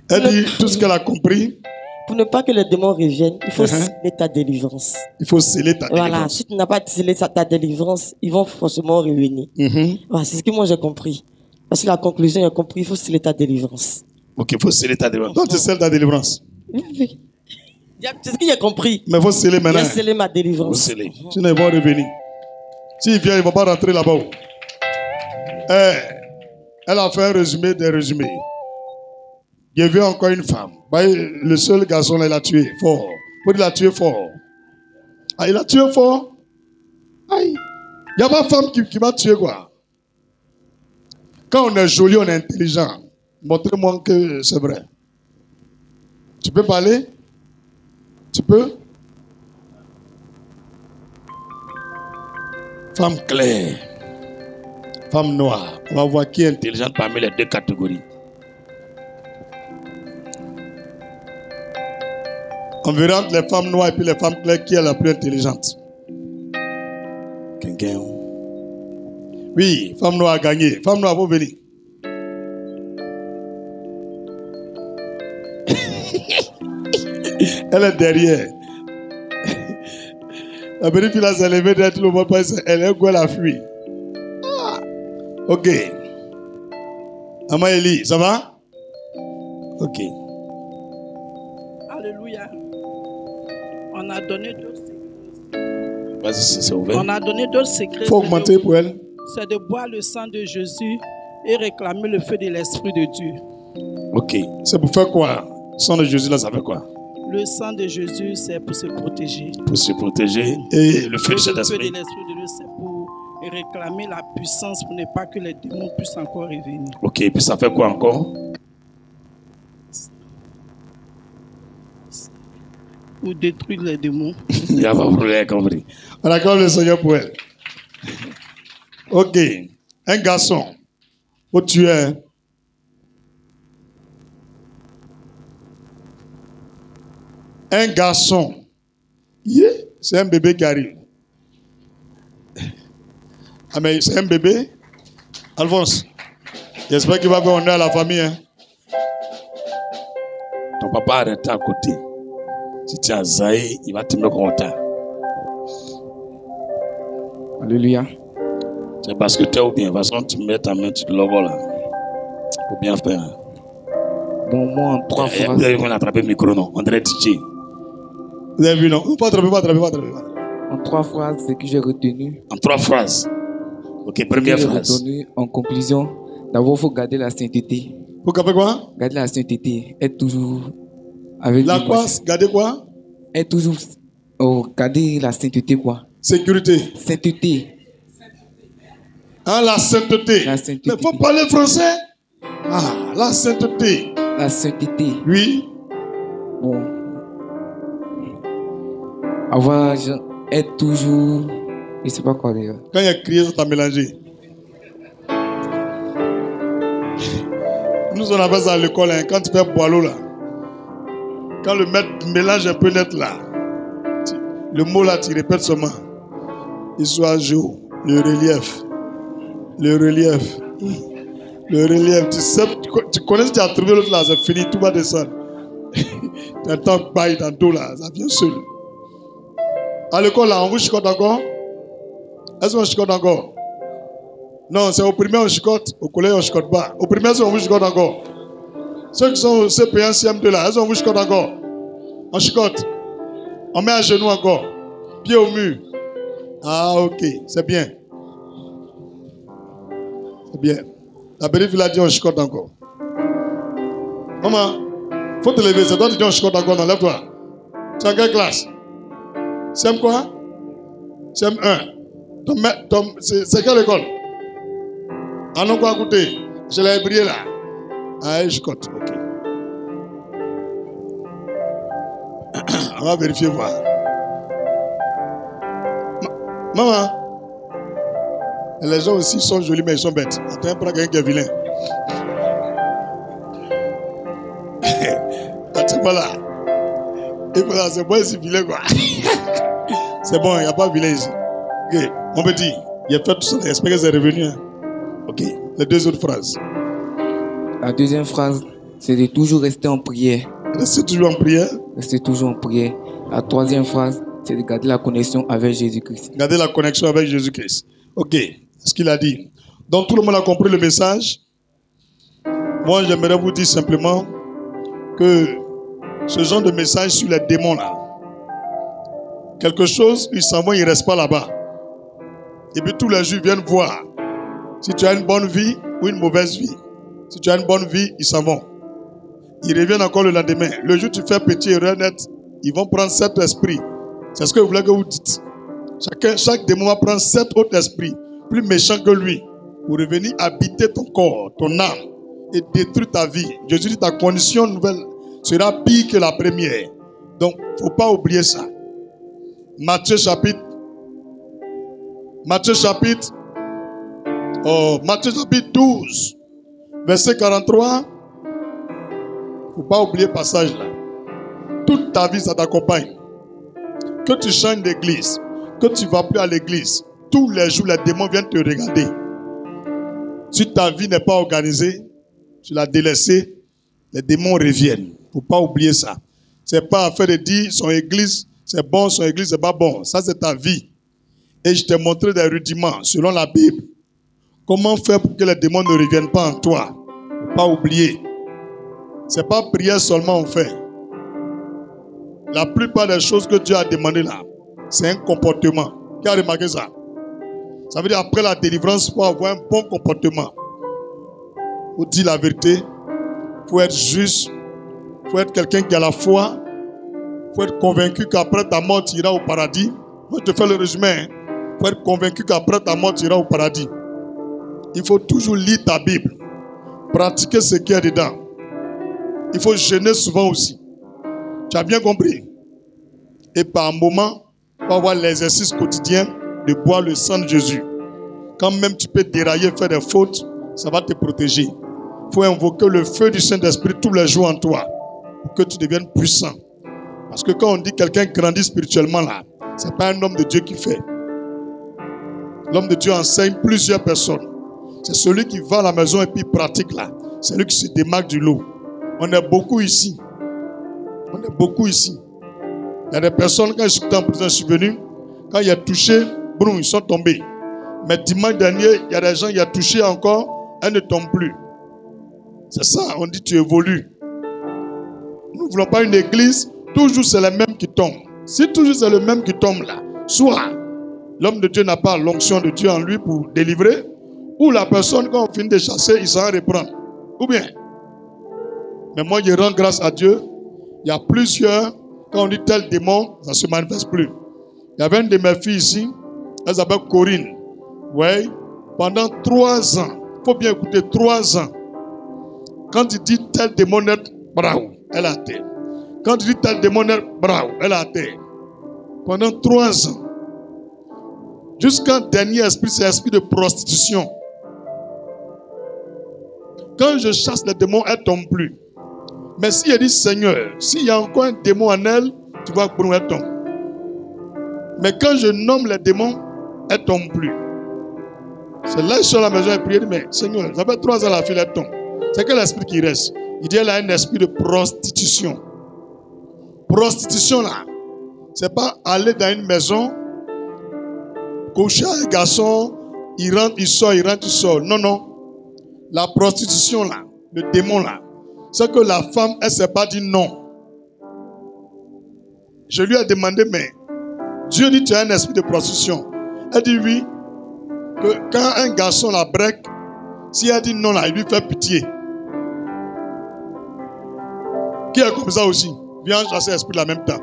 Elle dit tout ce qu'elle a compris. Pour ne pas que les démons reviennent, il faut sceller ta délivrance. Il faut sceller ta délivrance. Voilà, si tu n'as pas scellé ta délivrance, ils vont forcément revenir. Voilà, c'est ce que moi j'ai compris. Parce que la conclusion, j'ai compris, il faut sceller ta délivrance. Ok, il faut sceller ta délivrance. Donc tu scelles ta délivrance. Oui. C'est ce que j'ai compris. Mais il faut sceller maintenant. J'ai scellé ma délivrance. Il faut sceller. Sinon, ils vont revenir. S'ils viennent, ils ne vont pas rentrer là-bas. Elle a fait un résumé des résumés. Il y avait encore une femme. Le seul garçon, là, il a tué fort. Il a tué fort. Ah, il a tué fort. Aïe. Il n'y a pas de femme qui va tuer quoi. Quand on est joli, on est intelligent. Montrez-moi que c'est vrai. Tu peux parler? Tu peux? Femme claire. Femme noire. On va voir qui est intelligente parmi les deux catégories. On verra entre les femmes noires et puis les femmes claires qui est la plus intelligente. Quelqu'un. Oui, femme noire a gagné. Femme noire, vous venez. Elle est derrière. La petite fille là s'est levée d'être le monde parce qu'elle est où elle a fui. Ah. Ok. Amaëlie, ça va? Ok. Alléluia. On a donné d'autres secrets. Vas-y, c'est ouvert. On a donné d'autres secrets. Il faut augmenter pour elle. C'est de boire le sang de Jésus et réclamer le feu de l'Esprit de Dieu. Ok. C'est pour faire quoi? Le sang de Jésus, là, ça fait quoi? Le sang de Jésus, c'est pour se protéger. Pour se protéger. Et le feu de cet Le feu esprit. de l'Esprit de Dieu, c'est pour réclamer la puissance pour ne pas que les démons puissent encore revenir. Ok. Et puis ça fait quoi encore? Pour détruire les démons. Il n'y a pas de problème, compris. On accorde le Seigneur pour elle. Ok. Un garçon. Faut tuer. Un garçon. Yeah. C'est un bébé qui arrive. Ah mais c'est un bébé. Alphonse. J'espère qu'il va faire honneur à la famille. Hein. Ton papa arrête à côté. Si tu as Zaï, il va te mettre content. Alléluia. C'est parce que tu es ou bien. Parce que tu mets ta main sur le logo là. Faut bien faire. Hein. Bon, moi, en 3 phrases. Vous avez attrapé le micro, non? André DJ. Vous avez vu, non? Pas attraper. En 3 phrases, ce que j'ai retenu. En 3 phrases. Ok, première phrase. Retenu, en conclusion, d'abord, il faut garder la sainteté. Faut garder quoi? Garder la sainteté. Être toujours avec la quoi? Garder quoi? Être toujours. Oh, garder la sainteté, quoi. Sécurité. Sainteté. Ah, la sainteté. La sainteté. Mais il faut parler français. Ah, la sainteté. La sainteté. Oui. Bon. Avoir. Être toujours. Je ne sais pas quoi dire. Quand il y a crié, ça t'a mélangé. Nous, on appelle ça à l'école, hein, quand tu fais boileau là. Quand le maître mélange un peu net là. Le mot là, tu répètes seulement. Histoire géo. Le relief. Le relief. Le relief. Tu sais, tu connais si tu as trouvé l'autre là, c'est fini, tout va descendre. Tu entends bail dans tout là, ça vient seul. À l'école là, on vous chicote encore? Est-ce qu'on chicote encore? Non, c'est au primaire on chicote, au collège on chicote pas. Au primaire, on vous chicote encore. Ceux qui sont au CP1, CM2 là, est-ce qu'on vous chicote encore? On chicote. On met à genoux encore. Pied au mur. Ah, ok. C'est bien. C'est bien. La belle fille a dit on chicote encore. Maman, faut te lever. C'est toi qui dis on chicote encore. Non, lève-toi. Tu es en quelle classe? CM quoi? CM1. C'est quelle école? Ah non, quoi écouter? Je l'ai brillé là. Ah, je chicote. Ok. On va vérifier voir. Maman, les gens aussi sont jolis, mais ils sont bêtes. Attends, prends quelqu'un qui est vilain. Attends, voilà. Et voilà, c'est bon ici, vilain, quoi. C'est bon, il n'y a pas vilain ici. Ok, mon petit, il a fait tout ça, j'espère que c'est revenu. Hein. Ok, les deux autres phrases. La deuxième phrase, c'est de toujours rester en prière. Rester toujours en prière. Rester toujours en prière. La troisième phrase, c'est de garder la connexion avec Jésus-Christ. Garder la connexion avec Jésus-Christ. Ok, ce qu'il a dit. Donc tout le monde a compris le message. Moi, j'aimerais vous dire simplement que ce genre de message sur les démons là, quelque chose, ils s'en vont, ils ne restent pas là-bas. Et puis tous les jours, ils viennent voir si tu as une bonne vie ou une mauvaise vie. Si tu as une bonne vie, ils s'en vont. Ils reviennent encore le lendemain. Le jour où tu fais petit et net, ils vont prendre 7 esprits. C'est ce que vous voulez que vous dites. Chaque démon va prendre 7 autres esprits, plus méchants que lui, pour revenir habiter ton corps, ton âme, et détruire ta vie. Jésus dit ta condition nouvelle sera pire que la première. Donc, il ne faut pas oublier ça. Matthieu chapitre 12, verset 43. Il ne faut pas oublier le passage là. Toute ta vie, ça t'accompagne. Que tu changes d'église, que tu ne vas plus à l'église, tous les jours, les démons viennent te regarder. Si ta vie n'est pas organisée, tu l'as délaissée, les démons reviennent. Il ne faut pas oublier ça. Ce n'est pas affaire de dire son église, c'est bon, son église, c'est pas bon. Ça, c'est ta vie. Et je t'ai montré des rudiments selon la Bible. Comment faire pour que les démons ne reviennent pas en toi? Il ne faut pas oublier. Ce n'est pas prière seulement on fait. La plupart des choses que Dieu a demandées là, c'est un comportement. Qui a remarqué ça? Ça veut dire après la délivrance, il faut avoir un bon comportement. Il faut dire la vérité. Il faut être juste. Il faut être quelqu'un qui a la foi. Il faut être convaincu qu'après ta mort, tu iras au paradis. Moi, je te fais le résumé. Il faut être convaincu qu'après ta mort, tu iras au paradis. Il faut toujours lire ta Bible. Pratiquer ce qu'il y a dedans. Il faut jeûner souvent aussi. Tu as bien compris? Et par moment, tu vas avoir l'exercice quotidien de boire le sang de Jésus. Quand même tu peux dérailler, faire des fautes, ça va te protéger. Il faut invoquer le feu du Saint-Esprit tous les jours en toi pour que tu deviennes puissant. Parce que quand on dit quelqu'un grandit spirituellement là, ce n'est pas un homme de Dieu qui fait. L'homme de Dieu enseigne plusieurs personnes. C'est celui qui va à la maison et puis pratique là. C'est lui qui se démarque du lot. On est beaucoup ici. On est beaucoup ici. Il y a des personnes, quand je suis en prison, je suis venu, quand il a touché, boum, ils sont tombés. Mais dimanche dernier, il y a des gens qui ont touché encore, elles ne tombent plus. C'est ça, on dit tu évolues. Nous ne voulons pas une église, toujours c'est les mêmes qui tombent. Si toujours c'est le même qui tombe là, soit l'homme de Dieu n'a pas l'onction de Dieu en lui pour délivrer, ou la personne, quand on finit de chasser, il s'en reprend. Ou bien. Mais moi, je rends grâce à Dieu. Il y a plusieurs, quand on dit tel démon, ça ne se manifeste plus. Il y avait une de mes filles ici, elle s'appelle Corinne. Oui, pendant 3 ans, il faut bien écouter, 3 ans. Quand il dit tel démon est bravo, elle a terre. Quand il dit tel démon est bravo, elle a terre. Pendant 3 ans. Jusqu'à dernier esprit, c'est l'esprit de prostitution. Quand je chasse les démons, elle ne tombe plus. Mais si elle dit Seigneur, s'il y a encore un démon en elle, tu vois que elle tombe. Mais quand je nomme les démons, elle ne tombe plus. C'est là que je suis à la maison et prier, mais Seigneur, ça fait 3 ans la fille, elle tombe. C'est quel esprit qui reste? Il dit elle a un esprit de prostitution. Prostitution là, c'est pas aller dans une maison, coucher avec un garçon, il rentre, il sort, il rentre, il sort. Non, non. La prostitution là, le démon là, c'est que la femme, elle ne s'est pas dit non. Je lui ai demandé, mais Dieu dit, tu as un esprit de prostitution. Elle dit oui, que quand un garçon la break, si elle dit non, là, il lui fait pitié. Qui est comme ça aussi? Viens chasser l'esprit en même temps.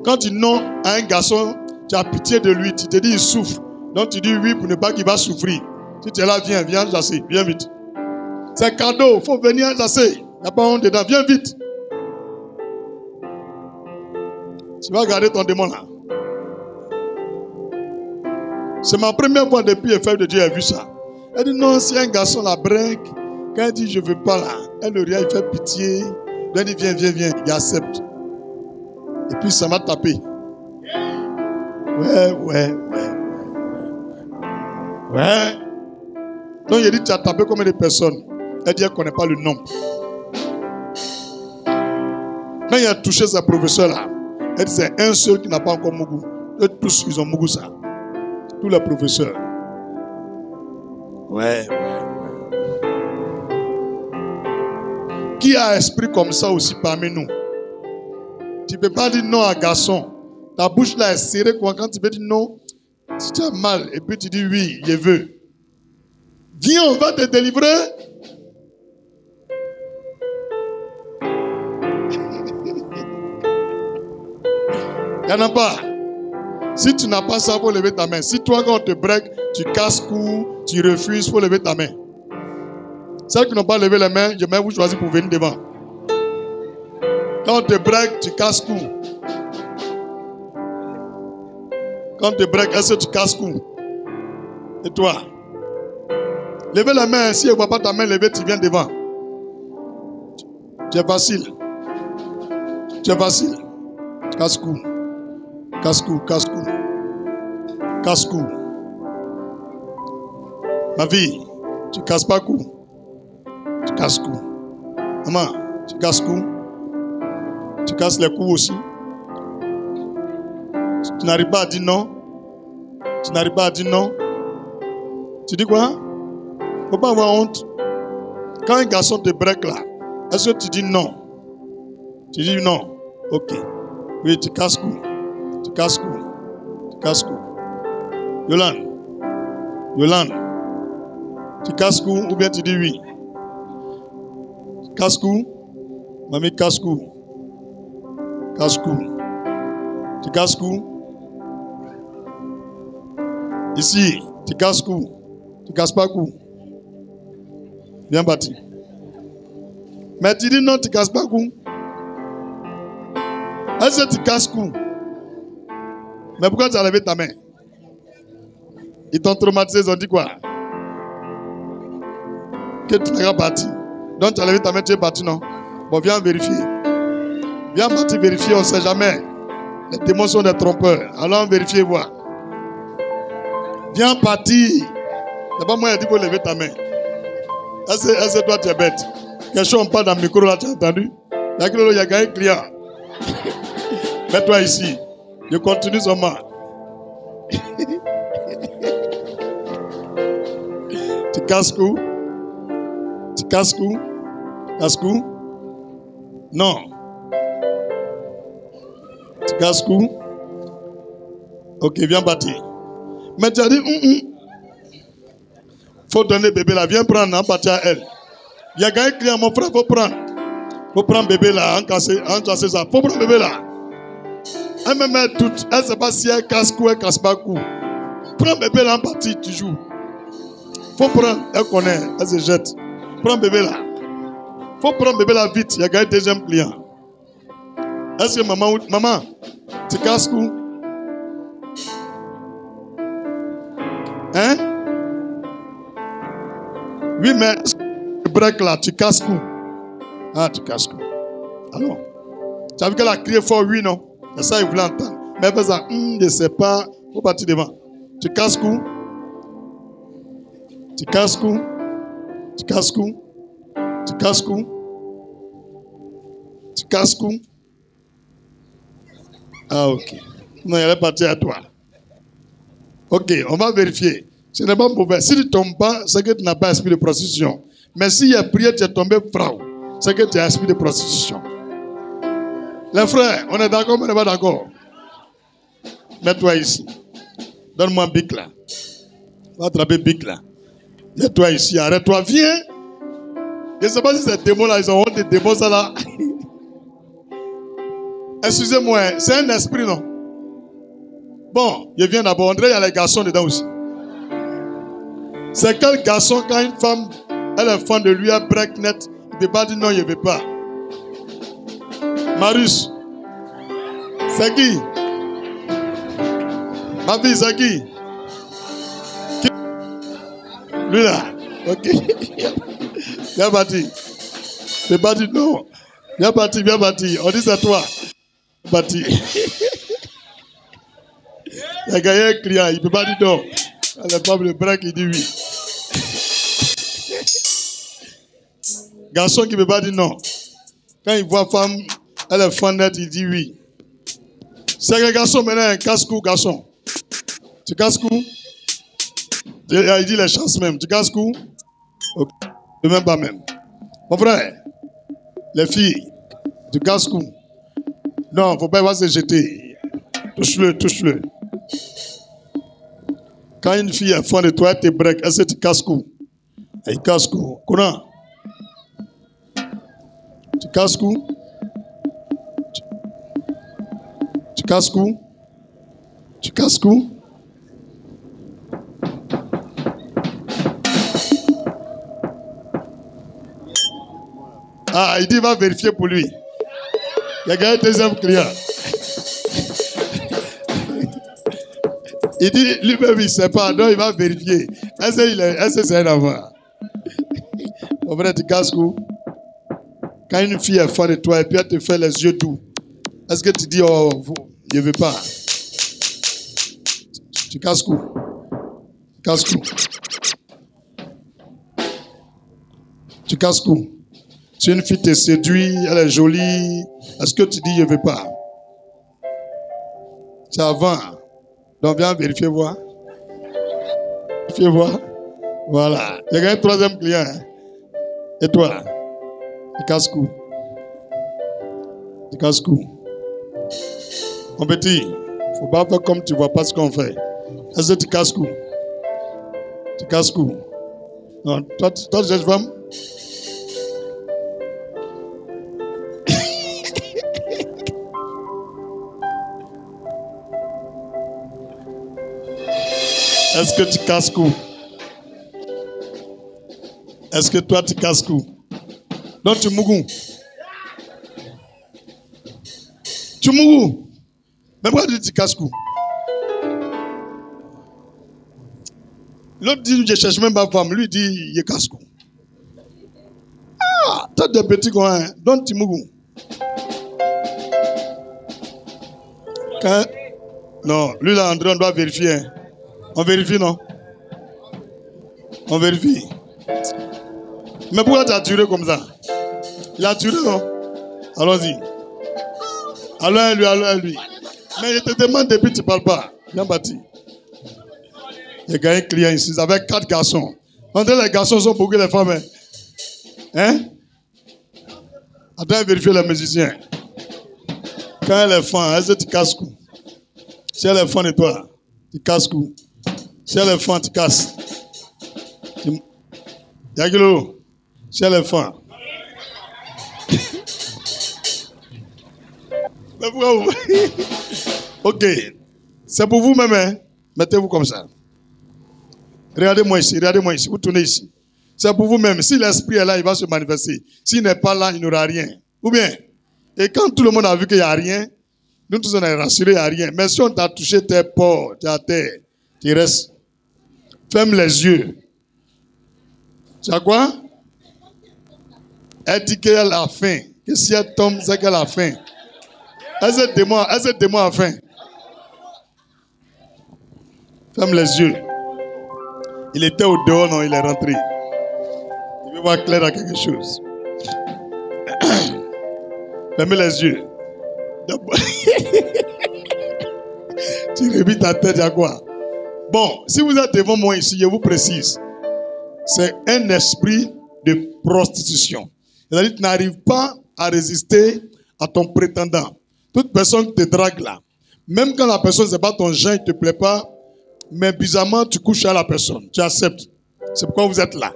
Quand tu dis non à un garçon, tu as pitié de lui, tu te dis il souffre. Donc tu dis oui pour ne pas qu'il va souffrir. Si tu es là, viens chasser, viens vite. C'est cadeau, il faut venir chasser. Il n'y a pas honte dedans, viens vite. Tu vas garder ton démon là. C'est ma première fois depuis le fait de Dieu a vu ça. Elle dit non, si un garçon la break, quand elle dit je ne veux pas là, elle le regarde, il fait pitié. Elle dit viens, il accepte. Et puis ça m'a tapé. Ouais. Donc il dit tu as tapé combien de personnes? Elle dit elle ne connaît pas le nombre. Quand il a touché sa professeure là, elle dit c'est un seul qui n'a pas encore Mougou. Eux tous ils ont Mougou ça. Tous les professeurs. Ouais. Qui a esprit comme ça aussi parmi nous? Tu ne peux pas dire non à un garçon. Ta bouche là est serrée quand tu peux dire non. Si tu as mal et puis tu dis oui, je veux. Viens, on va te délivrer. Il n'y en a pas. Si tu n'as pas ça, il faut lever ta main. Si toi, quand on te break, tu casses cou, tu refuses, il faut lever ta main. Celles qui n'ont pas levé les mains, je vais vous choisir pour venir devant. Quand on te break, tu casses cou. Quand on te break, est-ce que tu casses cou? Et toi? Levez la main. Si elle ne voit pas ta main levée, tu viens devant. Tu es facile. Casse-cou. Casse-cou. Ma vie, tu casses pas cou. Tu casses cou. Maman, tu casses cou. Tu casses les coups aussi. Tu n'arrives pas à dire non. Tu dis quoi? Faut pas avoir honte. Quand un garçon te break là, est-ce que tu dis non? Tu dis non. Ok. Oui, tu casses cou. Yolande. Tu casses cou ou bien tu dis oui? Casse cou. Mamie, casse cou. Tu casses cou. Ici, tu casses cou. Tu casses pas cou. Bien bâti. Mais tu dis non, tu casses pas cou. Est-ce que tu casses cou? Mais pourquoi tu as levé ta main? Ils t'ont traumatisé, ils ont dit quoi? Que tu n'es pas parti. Donc tu as levé ta main, tu es parti, non? Bon, viens vérifier. Viens partir vérifier, on ne sait jamais. Les démons sont des trompeurs. Allons vérifier, voir. Viens partir. C'est pas moi qui ai dit qu'il faut lever ta main. Est-ce que toi tu es bête? Quelque chose on parle dans le micro là, tu as entendu? Il y a gagné un client. Mets-toi ici. Je continue seulement. Tu casses cou? Casse-cou? Non. Tu casses cou? Ok, viens bâtir. Mais tu as dit, faut donner bébé là. Viens prendre, bâtir à elle. Il y a un client, mon frère, faut prendre bébé là, casser ça. Faut prendre bébé là. Elle me met toute. Elle ne sait pas si elle casse cou, elle casse pas cou. Prends bébé là en partie, tu joues. Faut prendre, elle connaît, elle se jette. Prends bébé là. Faut prendre bébé là vite, il y a un deuxième client. Est-ce que maman, tu casses cou? Hein? Oui, mais le break là, tu casses cou. Ah, tu casses cou. Alors, tu as vu qu'elle a crié fort, oui, non? C'est ça, il voulait entendre. Mais elle fait ça, je ne sais pas, il faut partir devant. Tu casses cou. Ah, ok. Non, elle est partie à toi. Ok, on va vérifier. Ce n'est pas mauvais. Si tu ne tombes pas, c'est que tu n'as pas esprit de prostitution. Mais si il y a prière, tu es tombé frau. c'est que tu as un esprit de prostitution. Les frères, on est d'accord, mais on n'est pas d'accord. Mets-toi ici. Donne-moi un bic là. Va attraper bic là. Mets-toi ici, arrête-toi, viens. Je ne sais pas si ces démons là, ils ont des démons ça là. Excusez-moi, c'est un esprit, non? Bon, je viens d'abord. André, il y a les garçons dedans aussi. C'est quel garçon, quand une femme, elle est fan de lui, elle break net, il ne peut pas dire non, je ne veux pas. Marius, c'est qui? Ma fille, c'est qui? Lui là, ok. Viens bâti. Je ne peux pas dire non. Viens bâti, viens bâti. On dit c'est toi. Bâti. Il a gagné un client, il ne peut pas dire non. La femme le break, il dit oui. Garçon qui ne peut pas dire non. Quand il voit femme, elle est fan net, il dit oui. C'est un garçon maintenant, casse-cou, garçon. Tu casses-cou? Il dit les chances même. Tu casses-cou? Ok. Même pas même. Mon frère, les filles, tu casses-cou? Non, il ne faut pas se jeter. Touche-le, touche-le. Quand une fille est fan de toi, elle te break. Est-ce que tu casses-cou? Elle casse-cou. Courant. Tu casses-cou? Tu casses-cou? Tu casses-cou? Ah, il dit il va vérifier pour lui. Il a gagné un deuxième client. Il dit lui-même il ne sait pas, donc il va vérifier. Est-ce que c'est un avant? En vrai, tu casses-cou? Quand une fille est fan de toi et puis elle te fait les yeux doux, est-ce que tu dis, oh, je ne veux pas? Tu casses-cou? Casse-cou? Tu casses-cou? Si une fille te séduit, elle est jolie, est-ce que tu dis, je ne veux pas? C'est avant. Donc viens vérifier, voir. Vérifier, voir. Voilà. Il y a gagné un troisième client. Hein? Et toi? Tu casses-cou? Tu casses-cou? Mon petit, il ne faut pas faire comme tu ne vois pas ce qu'on fait. Est-ce que tu casses-cou? Tu casses-cou? Non, toi, tu jeune femme? Est-ce que tu casses-cou? Est-ce que toi tu casses-cou? Non, tu mougou. Tu mougou. Mais pourquoi tu casses-cou? L'autre dit, je ne cherche même pas femme. Lui dit, il est casse-cou. Ah, t'as des petits coins. Donc tu mougou. Non, lui là, André, on doit vérifier. Hein. On vérifie, non? On vérifie. Mais pourquoi tu as duré comme ça? Il a duré, non? Allons-y. Allons à lui. Mais je te demande depuis tu ne parles pas. Viens bâti. J'ai gagné un client ici. Ils avaient 4 garçons. On dirait les garçons sont beaucoup les femmes. Hein? Attends, vérifier les musiciens. Quand elle est fan, est-ce que tu casses-cou? Si elle est fan de toi, tu casses-cou. Si elle est fan, tu casses. Yagilo, si elle est fan. Mais pourquoi vous... Ok. C'est pour vous-même, hein? Mettez-vous comme ça. Regardez-moi ici, vous tournez ici. C'est pour vous-même. Si l'esprit est là, il va se manifester. S'il n'est pas là, il n'y aura rien. Ou bien, et quand tout le monde a vu qu'il n'y a rien, nous tous on est rassurés, il n'y a rien. Mais si on t'a touché tes pores, ta terre, tu restes. Ferme les yeux. Tu as quoi? Elle dit qu'elle a faim. Que si elle tombe, c'est qu'elle a faim. Est-ce que démon a faim? Ferme les yeux. Il était au dehors, non, il est rentré. Il veut voir clair à quelque chose. Fermez les yeux. Tu revis ta tête, à quoi? Bon, si vous êtes devant moi ici, je vous précise. C'est un esprit de prostitution. C'est-à-dire que tu n'arrives pas à résister à ton prétendant. Toute personne qui te drague là, même quand la personne, c'est pas ton genre, il ne te plaît pas, mais bizarrement, tu couches à la personne. Tu acceptes. C'est pourquoi vous êtes là.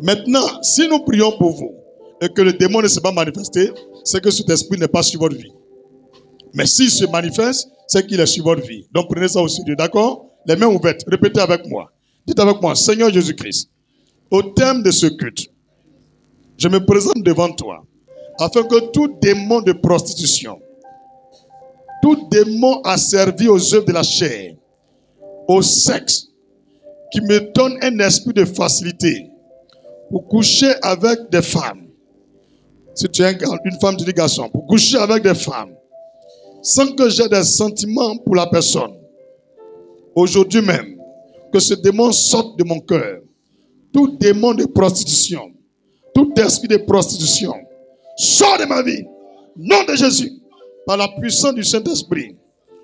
Maintenant, si nous prions pour vous et que le démon ne s'est pas manifesté, c'est que cet esprit n'est pas sur votre vie. Mais s'il se manifeste, c'est qu'il est sur votre vie. Donc prenez ça au sérieux, d'accord? Les mains ouvertes, répétez avec moi. Dites avec moi, Seigneur Jésus-Christ, au terme de ce culte, je me présente devant toi, afin que tout démon de prostitution, tout démon asservi aux œuvres de la chair, au sexe, qui me donne un esprit de facilité pour coucher avec des femmes. Si tu es une femme, tu dis garçon, pour coucher avec des femmes, sans que j'ai des sentiments pour la personne. Aujourd'hui même, que ce démon sorte de mon cœur. Tout démon de prostitution, tout esprit de prostitution, sort de ma vie. Nom de Jésus, par la puissance du Saint-Esprit,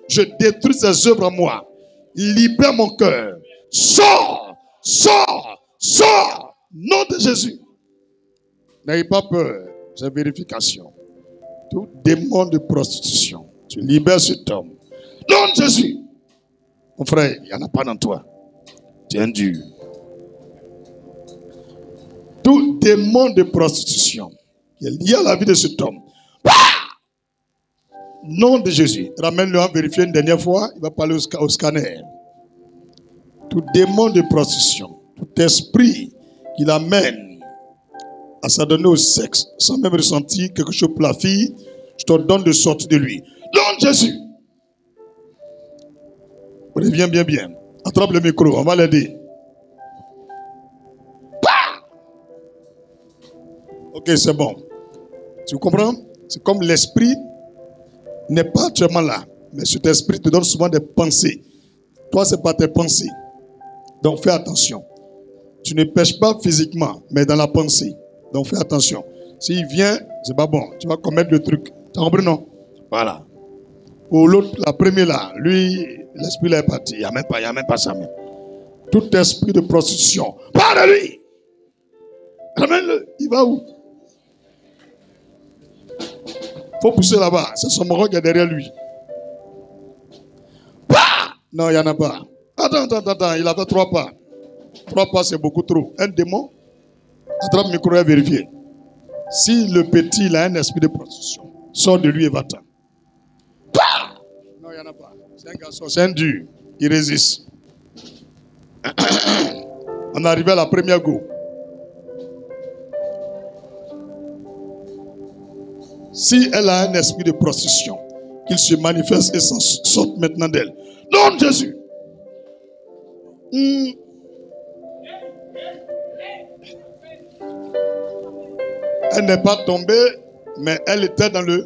je détruis ces œuvres en moi. Libère mon cœur. Sors, sors, sors. Nom de Jésus. N'ayez pas peur, j'ai vérification. Tout démon de prostitution, tu libères cet homme. Nom de Jésus. Mon frère, il n'y en a pas dans toi. Tu es dur. Tout démon de prostitution qui est lié à la vie de cet homme. Nom de Jésus. Ramène-le à vérifier une dernière fois. Il va parler au scanner. Tout démon de prostitution, tout esprit qui l'amène à s'adonner au sexe sans même ressentir quelque chose pour la fille, je te donne de sortir de lui. Nom de Jésus. Reviens bien. Attrape le micro, on va l'aider. Ok, c'est bon. Tu comprends? C'est comme l'esprit n'est pas actuellement là. Mais cet esprit te donne souvent des pensées. Toi, ce n'est pas tes pensées. Donc, fais attention. Tu ne pêches pas physiquement, mais dans la pensée. Donc, fais attention. S'il vient, c'est pas bon. Tu vas commettre le truc. Tu as compris, non? Voilà. Pour l'autre, la première là, lui, l'esprit là est parti. Il n'y a même pas ça même. Tout esprit de prostitution, parle de lui. Ramène-le. Il va où? Faut pousser là-bas. C'est son moron qui est derrière lui. Bah! Non, il n'y en a pas. Attends. Il a fait 3 pas. 3 pas, c'est beaucoup trop. Un démon, attrape le micro et vérifie. Si le petit il a un esprit de prostitution, sors de lui et va-t'en. Bah! Non, il n'y en a pas. C'est un garçon, c'est un dur. Il résiste. On est arrivé à la première go. Si elle a un esprit de prostitution, qu'il se manifeste et sorte maintenant d'elle. Nom de Jésus. Elle n'est pas tombée, mais elle était dans le